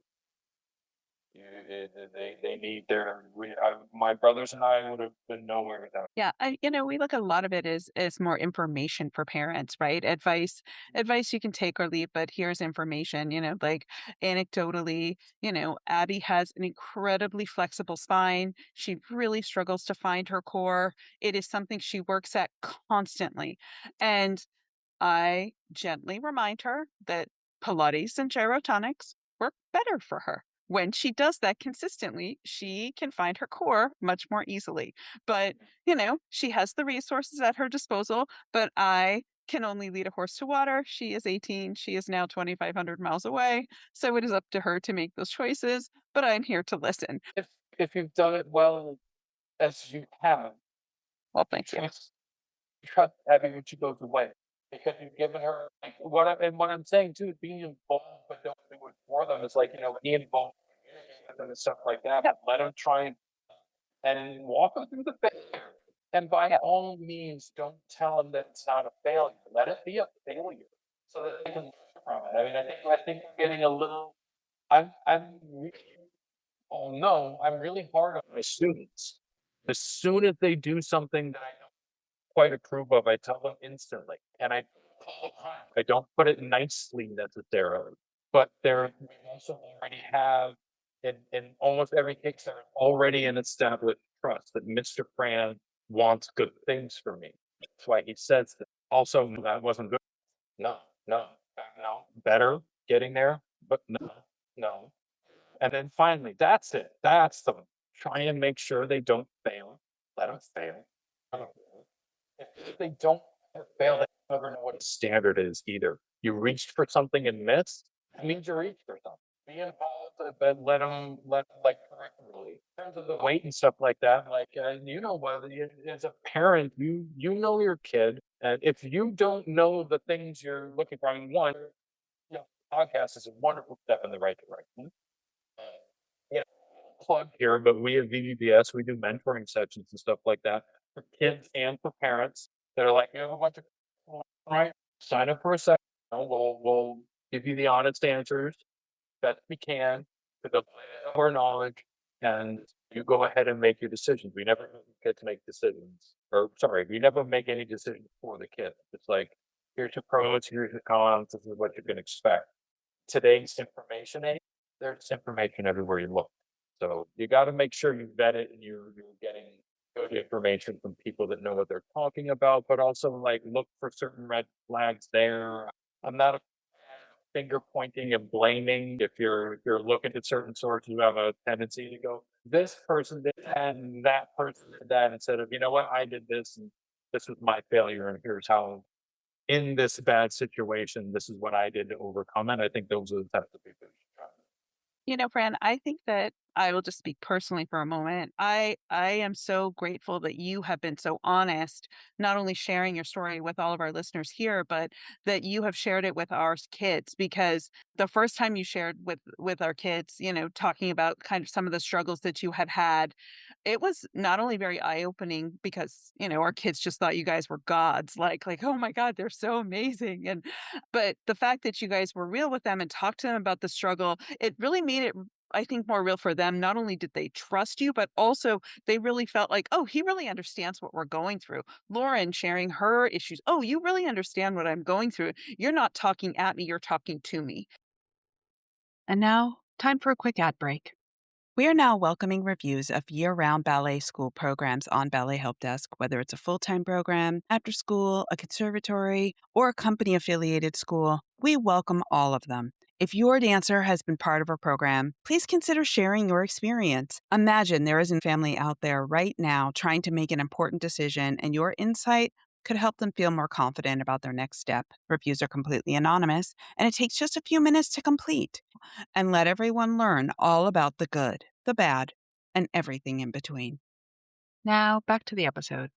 They need my brothers and I would have been nowhere without.
Yeah, we look at a lot of it as more information for parents, right? Advice you can take or leave, but here's information, like anecdotally, Abby has an incredibly flexible spine. She really struggles to find her core. It is something she works at constantly. And I gently remind her that Pilates and gyrotonics work better for her. When she does that consistently, she can find her core much more easily. But, she has the resources at her disposal, but I can only lead a horse to water. She is 18. She is now 2,500 miles away. So it is up to her to make those choices, but I'm here to listen.
If you've done it well as you have,
Well, thank you.
trust having when she goes away because you've given her like what I'm saying too is being involved, but don't do it for them. It's like be involved with them and stuff like that. But let them try and walk them through the failure. And by all means, don't tell them that it's not a failure. Let it be a failure so that they can learn from it. I mean, I think we're getting a little. I'm really, oh no, I'm really hard on my students. As soon as they do something that I quite approve of, I tell them instantly. And I don't put it nicely necessarily, but we also already have in almost every case there's already an established trust that Mr. Fran wants good things for me. That's why he says that. Also, that wasn't good. No, no, no. Better getting there, but no, no. And then finally, that's it. That's the try and make sure they don't fail. Let them fail. If they don't fail, they never know what a standard is either. You reached for something and missed, that means you reached for something. Be involved, but let them like peripherally. They're terms of the weight and stuff like that, like, whether as a parent, you know your kid, and if you don't know the things you're looking for, I mean, one, podcast is a wonderful step in the right direction. Uh, you know, plug here, but we at VVBS, we do mentoring sessions and stuff like that for kids and for parents that are like, you have a bunch of, all right, sign up for a session. We'll give you the honest answers best we can to the best of our knowledge, and you go ahead and make your decisions. We never get to make decisions, or sorry, we never make any decisions for the kid. It's like, here's your pros, here's your cons, this is what you can expect. Today's information age, there's information everywhere you look. So you got to make sure you vet it and you're getting good information from people that know what they're talking about, but also like look for certain red flags there. I'm not a finger pointing and blaming. If you're looking at certain sources, you have a tendency to go, this person did that and that person did that, instead of, you know what, I did this and this was my failure and here's how in this bad situation, this is what I did to overcome it. I think those are the types of people you should try.
Fran, I think that I will just speak personally for a moment. I am so grateful that you have been so honest, not only sharing your story with all of our listeners here, but that you have shared it with our kids. Because the first time you shared with our kids, talking about kind of some of the struggles that you had, it was not only very eye opening because our kids just thought you guys were gods, like oh my god, they're so amazing, and but the fact that you guys were real with them and talked to them about the struggle, it really made it, I think, more real for them. Not only did they trust you, but also they really felt like, oh, he really understands what we're going through. Lauren sharing her issues. Oh, you really understand what I'm going through. You're not talking at me, you're talking to me. And now, time for a quick ad break. We are now welcoming reviews of year-round ballet school programs on Ballet Help Desk, whether it's a full-time program, after school, a conservatory, or a company-affiliated school. We welcome all of them. If your dancer has been part of our program, please consider sharing your experience. Imagine there is a family out there right now trying to make an important decision, and your insight could help them feel more confident about their next step. Reviews are completely anonymous, and it takes just a few minutes to complete. And let everyone learn all about the good, the bad, and everything in between. Now, back to the episode.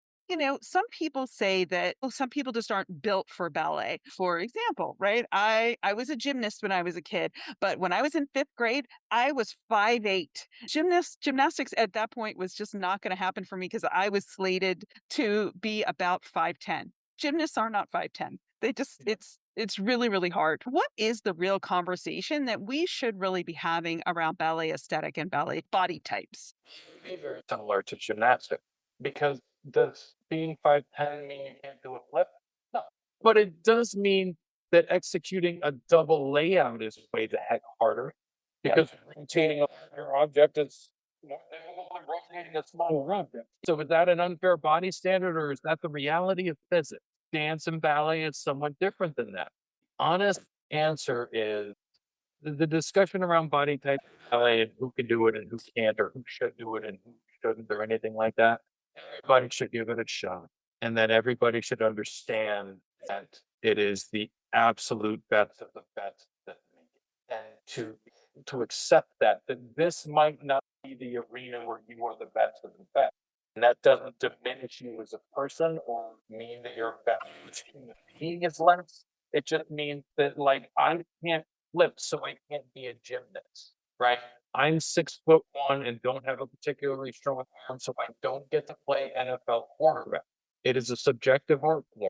Some people say that some people just aren't built for ballet. For example, right? I was a gymnast when I was a kid, but when I was in 5th grade, I was 5'8". Gymnastics at that point was just not going to happen for me because I was slated to be about 5'10". Gymnasts are not 5'10". They just it's really, really hard. What is the real conversation that we should really be having around ballet aesthetic and ballet body types?
Be very similar to gymnastics, because does being 5'10" mean you can't do a flip? No. But it does mean that executing a double layout is way the heck harder, because rotating a larger object is more difficult than rotating a smaller object. So is that an unfair body standard, or is that the reality of physics? Dance and ballet is somewhat different than that. Honest answer is the discussion around body type and who can do it and who can't, or who should do it and who shouldn't, or anything like that. Everybody should give it a shot. And then everybody should understand that it is the absolute best of the best that make it. And to accept that this might not be the arena where you are the best of the best. And that doesn't diminish you as a person or mean that your value as a human being is less. It just means that, like, I can't flip, so I can't be a gymnast, right? I'm 6'1" and don't have a particularly strong arm, so I don't get to play NFL quarterback. It is a subjective art form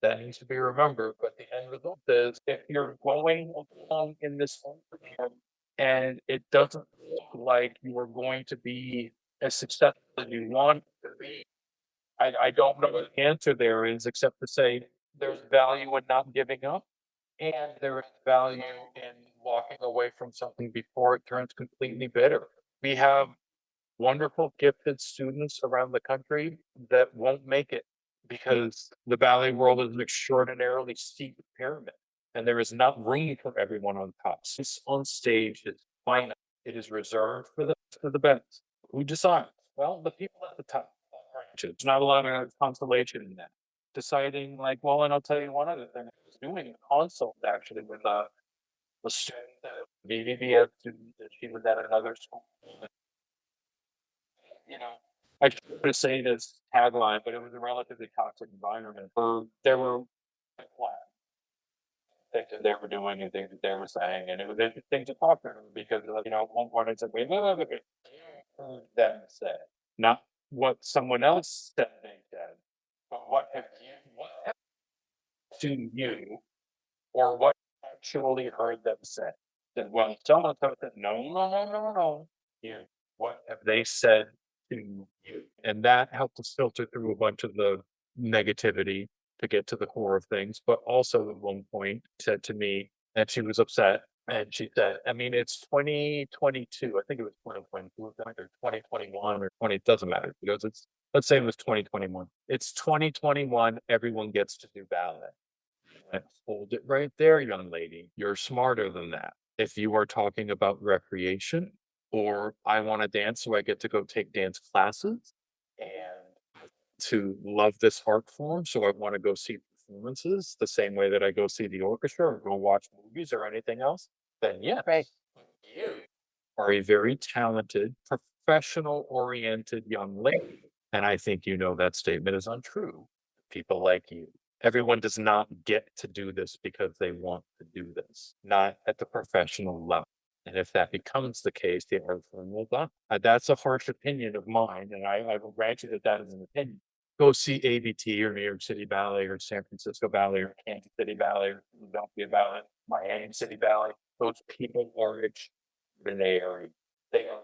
that needs to be remembered. But the end result is, if you're going along in this program and it doesn't look like you are going to be as successful as you want to be, I don't know what the answer there is, except to say there's value in not giving up, and there is value in walking away from something before it turns completely bitter. We have wonderful, gifted students around the country that won't make it because the ballet world is an extraordinarily steep pyramid, and there is not room for everyone on top. Since on stage is finite, it is reserved for the best. Who decides? Well, the people at the top. There's not a lot of consolation in that. Deciding, like, well, and I'll tell you one other thing. I was doing a consult actually with a student, a BBBS student, and she was at another school. you know, I should say this tagline, but it was a relatively toxic environment. There were things that they were doing and things that they were saying, and it was interesting to talk to them because, at one point I said, wait, heard them say, not what someone else said they said, but what have to you, or what you actually heard them say. That well, someone said, no. You, what have they said to you? And that helped us filter through a bunch of the negativity to get to the core of things. But also at one point said to me that she was upset. And she said, I mean, it's 2022. I think it was 2022 or 2021 or 20, it doesn't matter because let's say it was 2021. It's 2021. Everyone gets to do ballet. And hold it right there, young lady. You're smarter than that. If you are talking about recreation or I want to dance, so I get to go take dance classes and to love this art form. So I want to go see performances the same way that I go see the orchestra or go watch movies or anything else. Then yes,
Right.
you are a very talented, professional oriented young lady. And I think you know that statement is untrue. People like you. Everyone does not get to do this because they want to do this, not at the professional level. And if that becomes the case, the art form will die. That's a harsh opinion of mine, and I will grant you that that is an opinion. Go see ABT or New York City Ballet or San Francisco Ballet or Kansas City Ballet or Philadelphia Ballet, Miami City Ballet. Those people are extraordinary. They are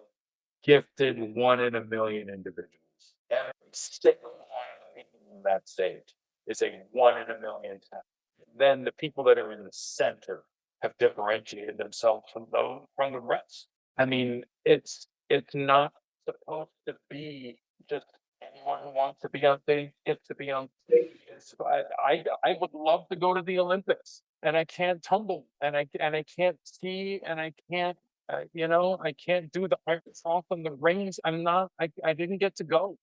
gifted one in a million individuals. Every single one of the people on that stage is a one in a million talent. Then the people that are in the center have differentiated themselves from the rest. I mean, it's not supposed to be just anyone who wants to be on stage gets to be on stage. I would love to go to the Olympics and I can't tumble and I can't ski and I can't I can't do the art off in the rings. I didn't get to go.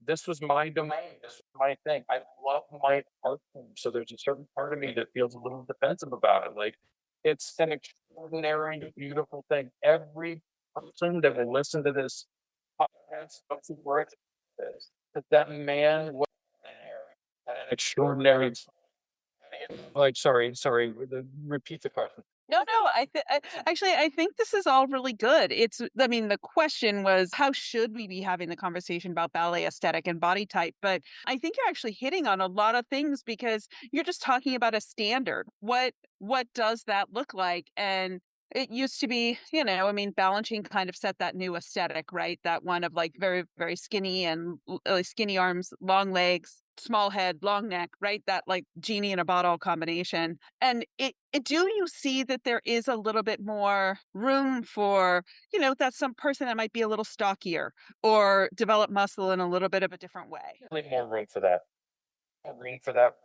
This was my domain. This was my thing. I love my art form. So there's a certain part of me that feels a little defensive about it. Like it's an extraordinary, beautiful thing. Every person that will listen to this podcast knows who works this. That man was an extraordinary. Like, sorry. Repeat the question.
No, no, actually, I think this is all really good. I mean, the question was, how should we be having the conversation about ballet aesthetic and body type? But I think you're actually hitting on a lot of things because you're just talking about a standard. What does that look like? And it used to be, I mean, Balanchine kind of set that new aesthetic, right? That one of like very, very skinny and skinny arms, long legs, small head, long neck, right? That like genie in a bottle combination. And do you see that there is a little bit more room for, that some person that might be a little stockier or develop muscle in a little bit of a different way?
Definitely more room for that. More room for that.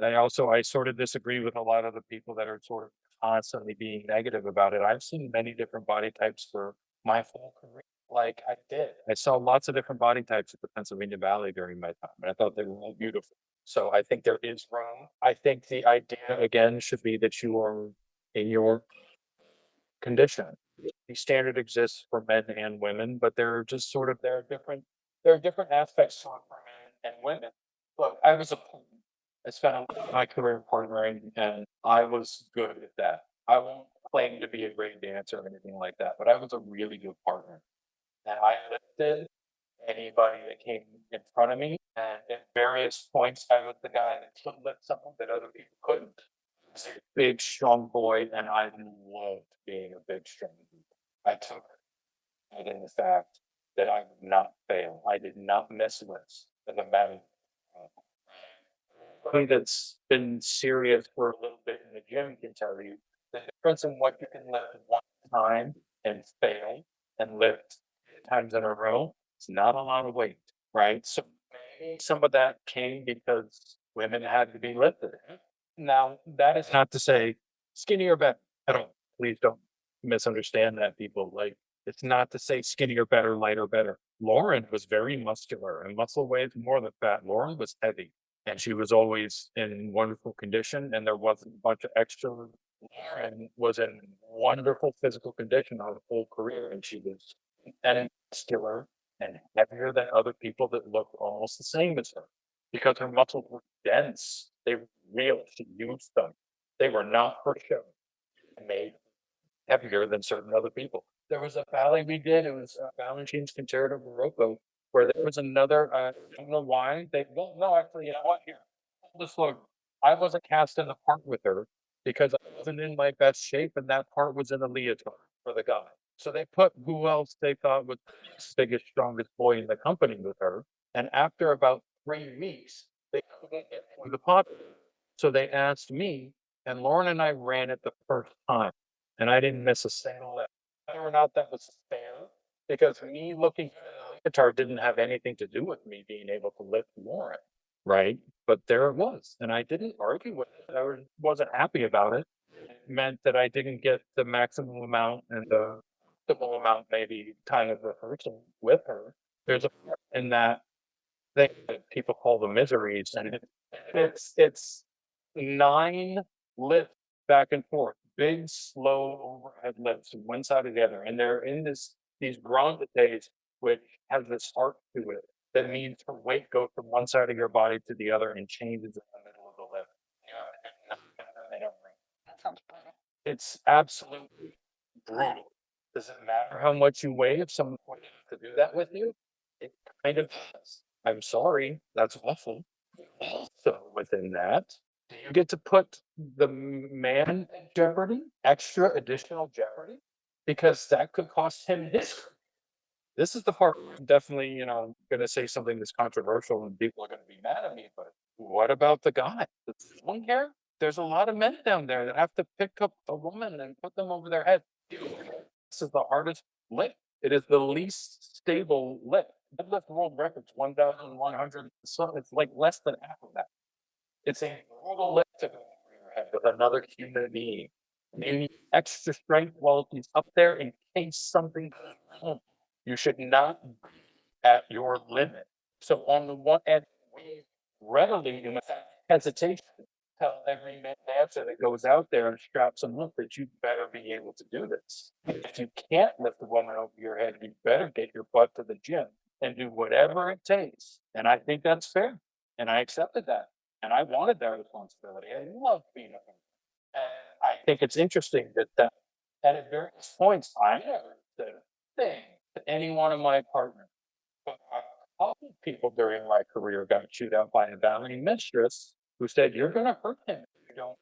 I sort of disagree with a lot of the people that are sort of constantly being negative about it. I've seen many different body types for my whole career. Like I did. I saw lots of different body types at the Pennsylvania Ballet during my time, and I thought they were all beautiful. So I think there is room. I think the idea again should be that you are in your condition. The standard exists for men and women, but there are different aspects to it for men and women. Look, I spent a lot of my career partnering and I was good at that. I won't claim to be a great dancer or anything like that, but I was a really good partner. And I lifted anybody that came in front of me. And at various points, I was the guy that could lift something that other people couldn't. I was a big, strong boy, and I loved being a big, strong boy. I took pride in the fact that I would not fail. I did not miss lifts as a matter of somebody that's been serious for a little bit in the gym can tell you the difference in what you can lift one time and fail and lift times in a row. It's not a lot of weight, right? So maybe some of that came because women had to be lifted. Now, that is not to say skinny or better at all. Please don't misunderstand that, people. Like, it's not to say skinny or better, light or better. Lauren was very muscular and muscle weighs more than fat. Lauren was heavy and she was always in wonderful condition and there wasn't a bunch of extra. Lauren was in wonderful physical condition her whole career and she was and muscular and heavier than other people that looked almost the same as her because her muscles were dense. They were real. She used them. They were not for show. Made heavier than certain other people. There was a ballet we did. It was Balanchine's Concerto Barocco, where there was another. I don't know why they. Well, no, actually, you know what? Here, this look. I wasn't cast in the part with her because I wasn't in my best shape, and that part was in the leotard for the guy. So they put who else they thought was the biggest, strongest boy in the company with her. And after about 3 weeks, they couldn't get through the pot. So they asked me, and Lauren and I ran it the first time, and I didn't miss a single lift. Whether or not that was fair, because me looking at the guitar didn't have anything to do with me being able to lift Lauren, right? But there it was, and I didn't argue with it. Wasn't happy about it. It meant that I didn't get the maximum amount and the optimal amount, maybe time of rehearsal with her. There's a part in that thing that people call the miseries, and it's 9 lifts back and forth, big, slow overhead lifts from one side to the other, and they're in these grandités, which has this arc to it that means her weight goes from one side of your body to the other and changes in the middle of the lift. You have to do nothing, and they don't ring.
That sounds brutal.
It's absolutely brutal. Does it matter how much you weigh if someone wants to do that with you? It kind of does. I'm sorry, that's awful. Also, within that, do you get to put the man in jeopardy, extra additional jeopardy? Because that could cost him his. This is the part where I'm definitely, gonna say something that's controversial and people are gonna be mad at me, but what about the guy? Does someone care? There's a lot of men down there that have to pick up a woman and put them over their head. This is the hardest lift. It is the least stable lift. Deadlift world record's 1,100. So it's like less than half of that. It's a brutal lift to go over your head with another human being. You need extra strength while he's up there in case something goes wrong. You should not be at your limit. So on the one end, we readily, without hesitation, tell every man dancer that goes out there and straps them up that you better be able to do this. If you can't lift a woman over your head, you better get your butt to the gym and do whatever it takes. And I think that's fair. And I accepted that. And I wanted that responsibility. I love being a woman. And I think it's interesting that at various points, I never said a thing to any one of my partners. But a couple people during my career got chewed out by a ballet mistress who said, "You're going to hurt him if you don't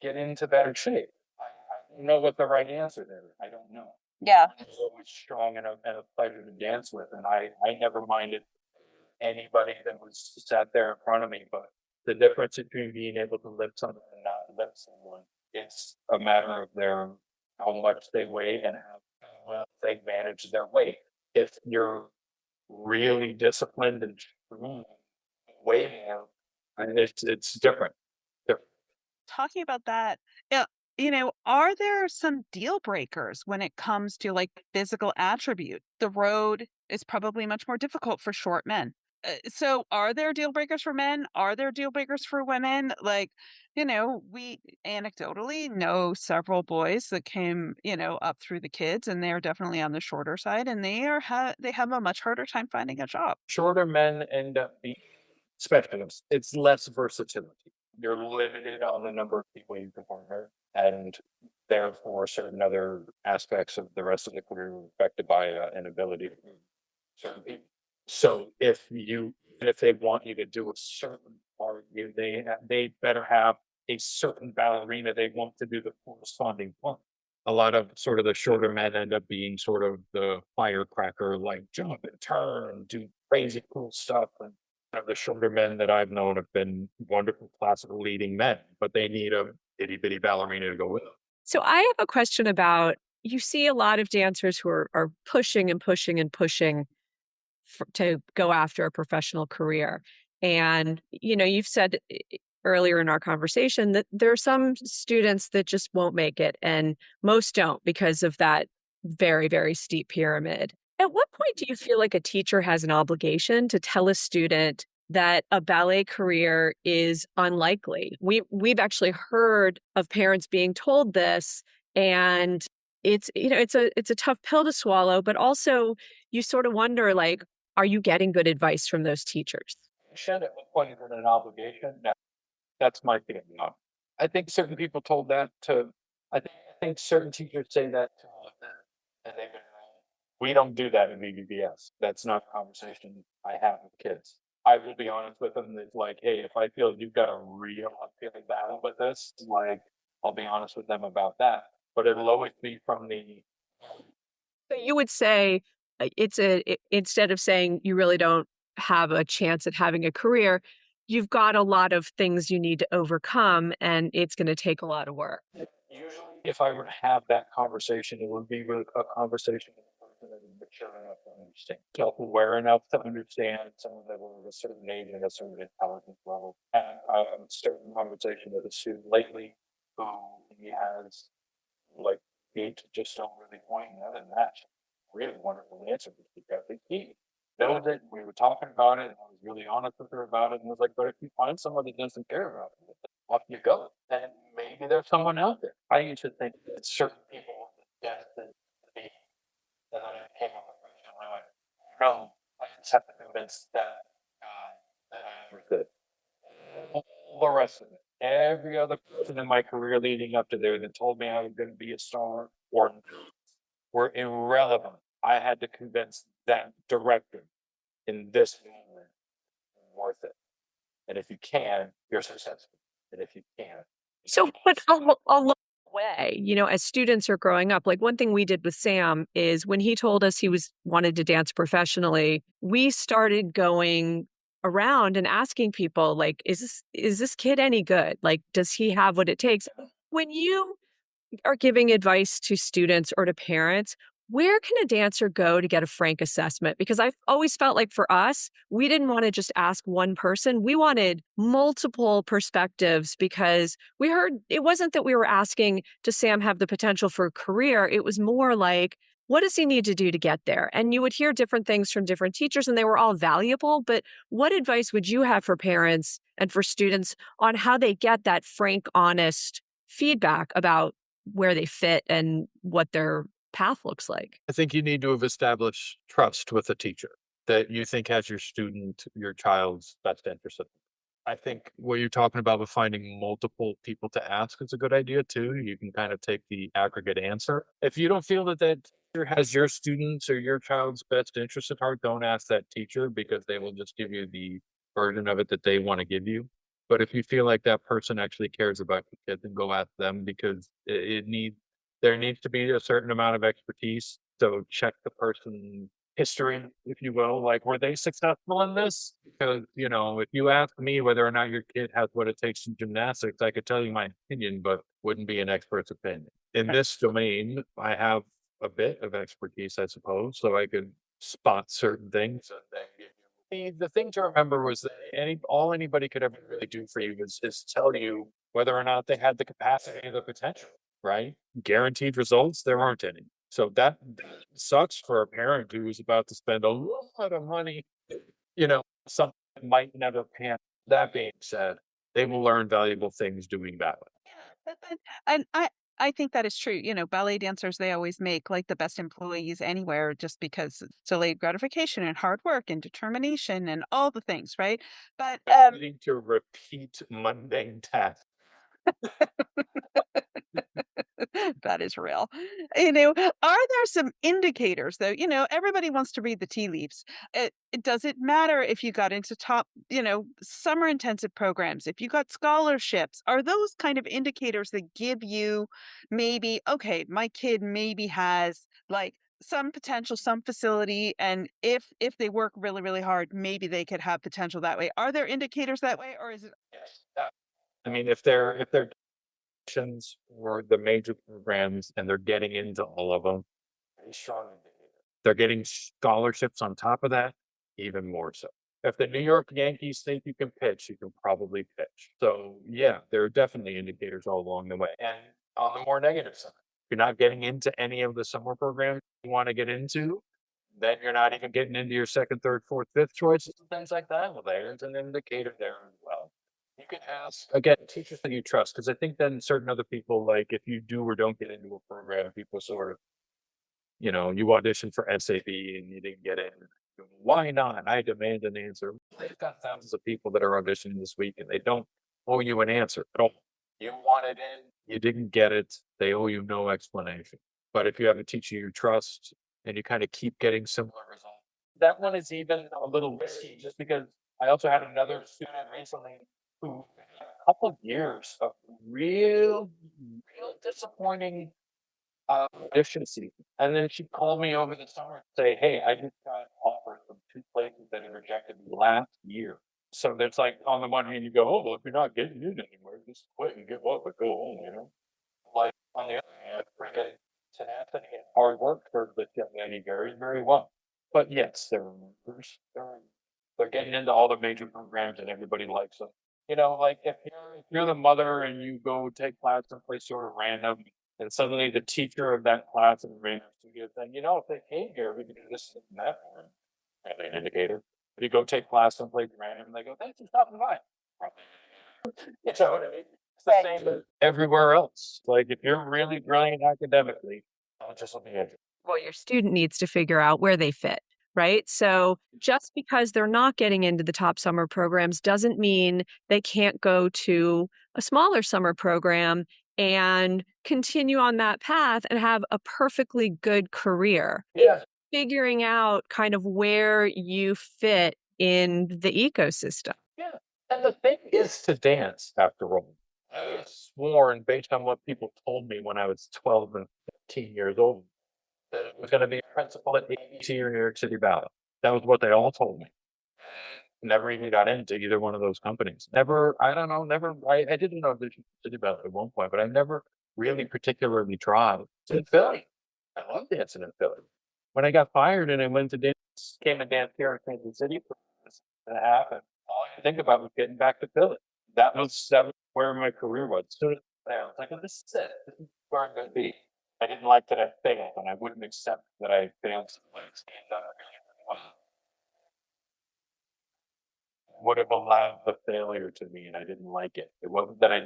get into better shape." I don't know what the right answer there is. I don't know.
Yeah.
He's always strong and a pleasure to dance with, and I never minded anybody that was sat there in front of me. But the difference between being able to lift someone and not lift someone is a matter of how much they weigh and how well they manage their weight. If you're really disciplined and strong, way more, and it's different.
Talking about that, yeah, are there some deal breakers when it comes to like physical attribute? The road is probably much more difficult for short men. So are there deal breakers for men? Are there deal breakers for women? Like, we anecdotally know several boys that came, up through the kids, and they're definitely on the shorter side, and they have a much harder time finding a job.
Shorter men end up being specialists. It's less versatility. You're limited on the number of people you can partner, and therefore certain other aspects of the rest of the career are affected by an ability to move certain people. So if they want you to do a certain part, they better have a certain ballerina they want to do the corresponding part. A lot of sort of the shorter men end up being sort of the firecracker, like jump and turn, do crazy cool stuff. And the shorter men that I've known have been wonderful classical leading men, but they need a itty bitty ballerina to go with them.
So I have a question about, you see a lot of dancers who are pushing and pushing and pushing to go after a professional career. And, you've said earlier in our conversation that there are some students that just won't make it, and most don't because of that very, very steep pyramid. At what point do you feel like a teacher has an obligation to tell a student that a ballet career is unlikely? We've actually heard of parents being told this, and it's a tough pill to swallow, but also you sort of wonder, like, are you getting good advice from those teachers?
Should at one point is it an obligation? No, that's my feeling on it. I think certain people told that to I think certain teachers say that to us, and they've been wrong. We don't do that in BBBS. That's not a conversation I have with kids. I will be honest with them. It's like, hey, if I feel you've got a real uphill battle with this, like, I'll be honest with them about that. But it'll always be from the
So you would say, instead of saying you really don't have a chance at having a career, you've got a lot of things you need to overcome, and it's gonna take a lot of work.
usually if I were to have that conversation, it would be with a conversation with a person that is mature enough to understand, self-aware enough to understand someone that was of a certain age and a certain intelligence level. And I'm starting a conversation with a student lately who he has like he just don't really point other than that. Really wonderful answer because he knows it. We were talking about it and I was really honest with her about it and was like, but if you find someone that doesn't care about it, off you go. And maybe there's someone out there. I used to think that certain people were destined to be, and then I came up with a and I went, no, I just have to convince that guy that I ever could. All the rest of it, every other person in my career leading up to there that told me I was going to be a star or were irrelevant. I had to convince that director in this moment worth it. And if you can, you're successful. And if you can't,
So, but along the way, as students are growing up, like one thing we did with Sam is when he told us he wanted to dance professionally, we started going around and asking people, like, is this kid any good? Like, does he have what it takes? When you are giving advice to students or to parents, where can a dancer go to get a frank assessment? Because I've always felt like for us, we didn't want to just ask one person. We wanted multiple perspectives because we heard it wasn't that we were asking, does Sam have the potential for a career? It was more like, what does he need to do to get there? And you would hear different things from different teachers, and they were all valuable. But what advice would you have for parents and for students on how they get that frank, honest feedback about where they fit and what their path looks like?
I think you need to have established trust with a teacher that you think has your child's best interest. I think what you're talking about with finding multiple people to ask is a good idea too. You can kind of take the aggregate answer. If you don't feel that that teacher has your students or your child's best interest at heart, don't ask that teacher because they will just give you the version of it that they want to give you. But if you feel like that person actually cares about your kid, then go ask them because there needs to be a certain amount of expertise. So check the person history, if you will, like were they successful in this? Because if you ask me whether or not your kid has what it takes in gymnastics, I could tell you my opinion, but wouldn't be an expert's opinion. In this domain, I have a bit of expertise, I suppose, so I could spot certain things and then give you the thing to remember was that all anybody could ever really do for you is tell you whether or not they had the capacity or the potential, right? Guaranteed results, there aren't any. So that sucks for a parent who's about to spend a lot of money, something that might never pan. That being said, they will learn valuable things doing that.
And I think that is true. Ballet dancers, they always make like the best employees anywhere just because it's delayed gratification and hard work and determination and all the things, right? But
Needing to repeat mundane tasks.
that is real. Are there some indicators though? Everybody wants to read the tea leaves. Does it matter if you got into top, summer intensive programs, if you got scholarships? Are those kind of indicators that give you maybe, okay, my kid maybe has like some potential, some facility, and if they work really, really hard, maybe they could have potential that way. Are there indicators that way, or is it
Yes. I mean, if they're or the major programs and they're getting into all of them, very strong indicator. They're getting scholarships on top of that, even more so. If the New York Yankees think you can pitch, you can probably pitch. So yeah, there are definitely indicators all along the way. And on the more negative side, if you're not getting into any of the summer programs you want to get into, then you're not even getting into your second, third, fourth, fifth choices and things like that. Well, there's an indicator there as well. You can ask again teachers that you trust, because I think then certain other people, like if you do or don't get into a program, people sort of, you audition for SAB and you didn't get in. Why not? I demand an answer. They've got thousands of people that are auditioning this week and they don't owe you an answer at all. You wanted in, you didn't get it. They owe you no explanation. But if you have a teacher you trust and you kind of keep getting similar results, that one is even a little risky just because I also had another student recently who had a couple of years of real disappointing audition season. And then she called me over the summer and say, "Hey, I just got offered from 2 places that had rejected me last year." So there's like on the one hand you go, "Oh, well, if you're not getting in anywhere, just quit and give up and go home." Like on the other hand, freaking tenacity and hard work for this young lady very, very well. But yes, they're members. They're getting into all the major programs and everybody likes them. Like if you're the mother and you go take class someplace sort of random, and suddenly the teacher of that class in the random studio saying, if they came here, we could do this and that for them. Probably an indicator. If you go take class someplace random and they go, "Thanks for stopping by." Probably. You know what I mean? It's the same as everywhere else. Like if you're really brilliant academically, just let me in.
Well, your student needs to figure out where they fit, right? So just because they're not getting into the top summer programs doesn't mean they can't go to a smaller summer program and continue on that path and have a perfectly good career.
Yeah.
Figuring out kind of where you fit in the ecosystem.
Yeah. And the thing is to dance after all. I was sworn based on what people told me when I was 12 and 15 years old that it was going to be a principal at ABC or New York City Ballet. That was what they all told me. Never even got into either one of those companies. Never, I don't know, never, I didn't know the City Ballet at one point, but I never really particularly tried. It's in Philly. I love dancing in Philly. When I got fired and I went to dance, came and danced here in Kansas City for a and a half, and all I could think about was getting back to Philly. That was where my career was. As soon as I was like, "Oh, this is it. This is where I'm going to be." I didn't like that I failed, and I wouldn't accept that I failed someplace and done really, really well. Would have allowed the failure to me, and I didn't like it. It wasn't that I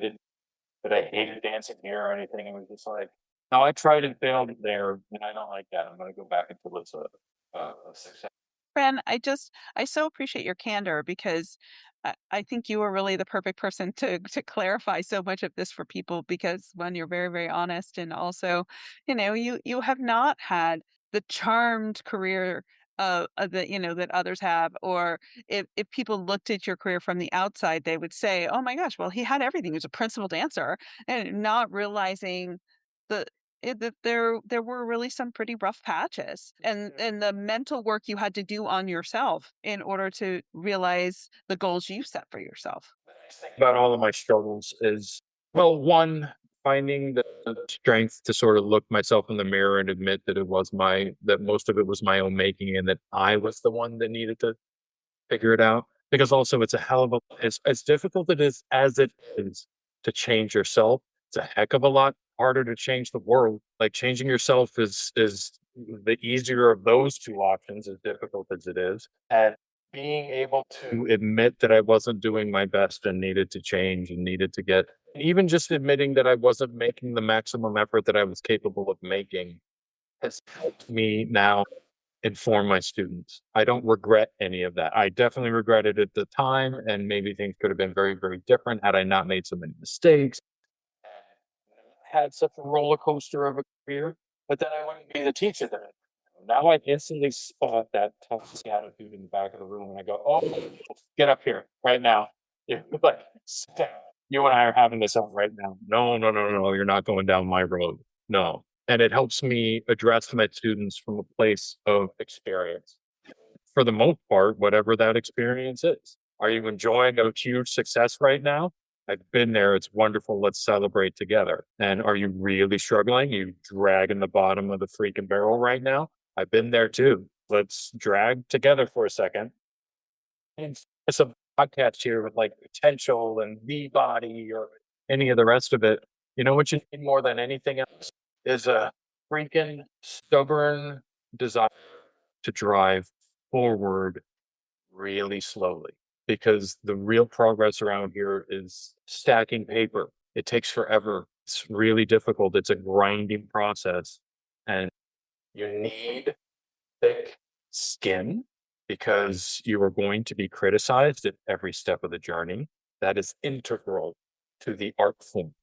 hated dancing here or anything. It was just like, no, I tried and failed there, and I don't like that. I'm going to go back until it's a success.
Fran, I so appreciate your candor because I think you are really the perfect person to clarify so much of this for people because one, you're very, very honest, and also, you have not had the charmed career that that others have, or if people looked at your career from the outside, they would say, "Oh my gosh, well, he had everything. He was a principal dancer," and not realizing the that there were really some pretty rough patches and the mental work you had to do on yourself in order to realize the goals you set for yourself.
About all of my struggles is, well, one, finding the strength to sort of look myself in the mirror and admit that most of it was my own making and that I was the one that needed to figure it out. Because also it's a hell of a as difficult as it is to change yourself, it's a heck of a lot harder to change the world. Like changing yourself is the easier of those two options, as difficult as it is. And being able to admit that I wasn't doing my best and needed to change and needed to get even just admitting that I wasn't making the maximum effort that I was capable of making has helped me now inform my students. I don't regret any of that. I definitely regretted it at the time, and maybe things could have been very, very different had I not made so many mistakes, had such a roller coaster of a career. But then I wouldn't be the teacher that I am. Now I instantly spot that toxic attitude in the back of the room, and I go, "Oh, get up here right now. You're like, sit down. You and I are having this out right now. No, no, no, no, no. You're not going down my road. No." And it helps me address my students from a place of experience. For the most part, whatever that experience is. Are you enjoying a huge success right now? I've been there. It's wonderful. Let's celebrate together. And are you really struggling? You dragging the bottom of the freaking barrel right now? I've been there too. Let's drag together for a second. And it's a podcast here with like potential and the body or any of the rest of it. You know what you need more than anything else is a freaking stubborn desire to drive forward really slowly. because the real progress around here is stacking paper. It takes forever. It's really difficult. It's a grinding process. And you need thick skin because you are going to be criticized at every step of the journey. That is integral to the art form.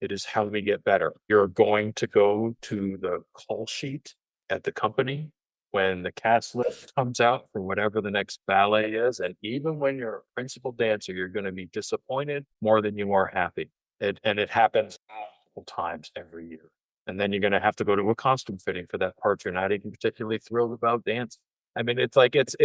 It is how we get better. You're going to go to the call sheet at the company when the cast list comes out for whatever the next ballet is. And even when you're a principal dancer, you're going to be disappointed more than you are happy. And it happens multiple times every year. And then you're going to have to go to a costume fitting for that part you're not even particularly thrilled about dancing. I mean, it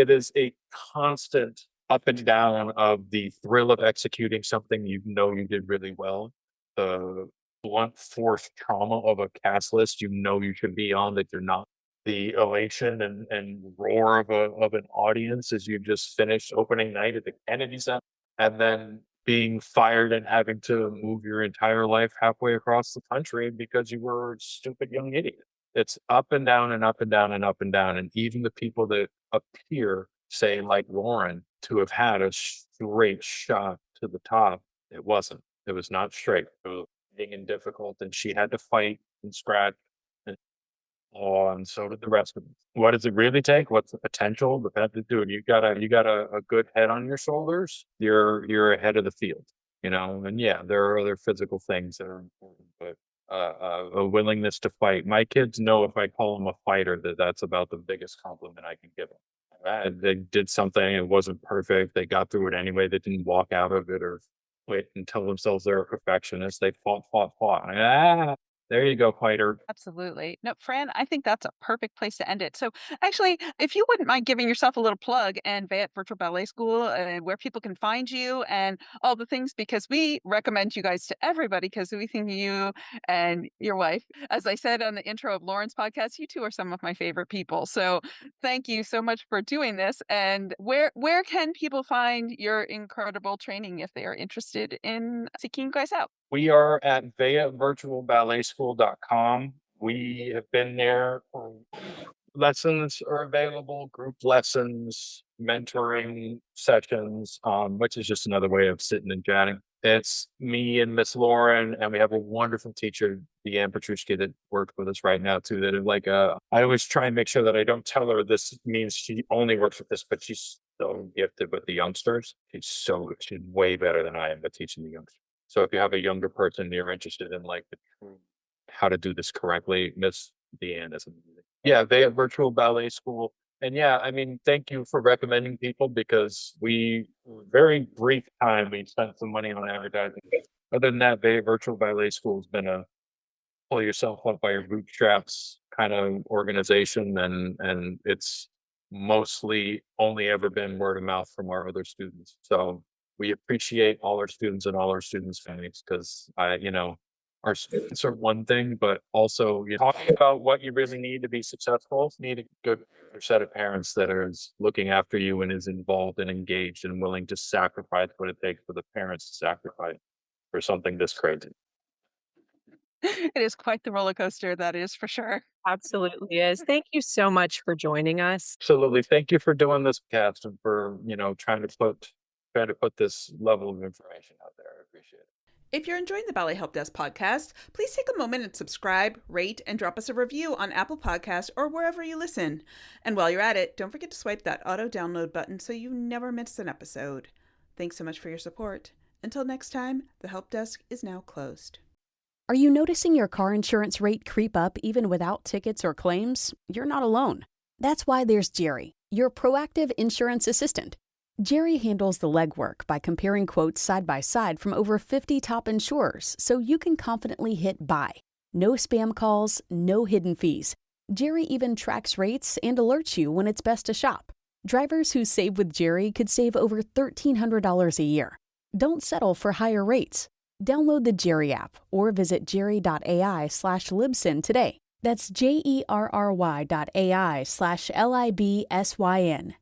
is a constant up and down of the thrill of executing something you know you did really well, the blunt force trauma of a cast list you know you should be on that you're not, the elation and roar of an audience as you just finished opening night at the Kennedy Center, and then being fired and having to move your entire life halfway across the country because you were a stupid young idiot. It's up and down and up and down and up and down. And even the people that appear, say, like Lauren, to have had a straight shot to the top, it wasn't. It was not straight. It was being and difficult, and she had to fight and scratch and claw, and so did the rest of them. What does it really take? What's the potential? Dude, you got a good head on your shoulders. You're ahead of the field, you know. And yeah, there are other physical things that are important, but a willingness to fight. My kids know if I call them a fighter, that's about the biggest compliment I can give them. They did something, it wasn't perfect. They got through it anyway. They didn't walk out of it or wait and tell themselves they're a perfectionist. They fought. There you go, fighter.
Absolutely. No, Fran, I think that's a perfect place to end it. So, actually, if you wouldn't mind giving yourself a little plug and Veyette Virtual Ballet School, where people can find you and all the things, because we recommend you guys to everybody because we think you and your wife, as I said on the intro of Lauren's podcast, you two are some of my favorite people. So, thank you so much for doing this. And where can people find your incredible training if they are interested in seeking you guys out?
We are at VeyetteVirtualBalletSchool.com. We have been there. Lessons are available, group lessons, mentoring sessions, which is just another way of sitting and chatting. It's me and Miss Lauren, and we have a wonderful teacher, Deanne Petrushki, that works with us right now too. That is like, I always try and make sure that I don't tell her this means she only works with this, but she's so gifted with the youngsters. She's way better than I am at teaching the youngsters. So if you have a younger person you're interested in, like how to do this correctly, Miss Deanne is amazing. Yeah, they have virtual ballet school. And yeah, I mean, thank you for recommending people because very brief time, we spent some money on advertising. Other than that, Bay Virtual Ballet School has been a pull yourself up by your bootstraps kind of organization. And it's mostly only ever been word of mouth from our other students. So we appreciate all our students and all our students' families because our students are one thing, but also you're talking about what you really need to be successful. You need a good set of parents that is looking after you and is involved and engaged and willing to sacrifice what it takes for the parents to sacrifice for something this crazy.
It is quite the roller coaster, that is for sure.
Absolutely is. Thank you so much for joining us.
Absolutely. Thank you for doing this cast and for, trying to put this level of information out there. I appreciate it.
If you're enjoying the Ballet Help Desk podcast, please take a moment and subscribe, rate, and drop us a review on Apple Podcasts or wherever you listen. And while you're at it, don't forget to swipe that auto download button so you never miss an episode. Thanks so much for your support. Until next time, the Help Desk is now closed.
Are you noticing your car insurance rate creep up even without tickets or claims? You're not alone. That's why there's Jerry, your proactive insurance assistant. Jerry handles the legwork by comparing quotes side by side from over 50 top insurers so you can confidently hit buy. No spam calls, no hidden fees. Jerry even tracks rates and alerts you when it's best to shop. Drivers who save with Jerry could save over $1,300 a year. Don't settle for higher rates. Download the Jerry app or visit jerry.ai/libsyn today. That's jerry.ai/libsyn.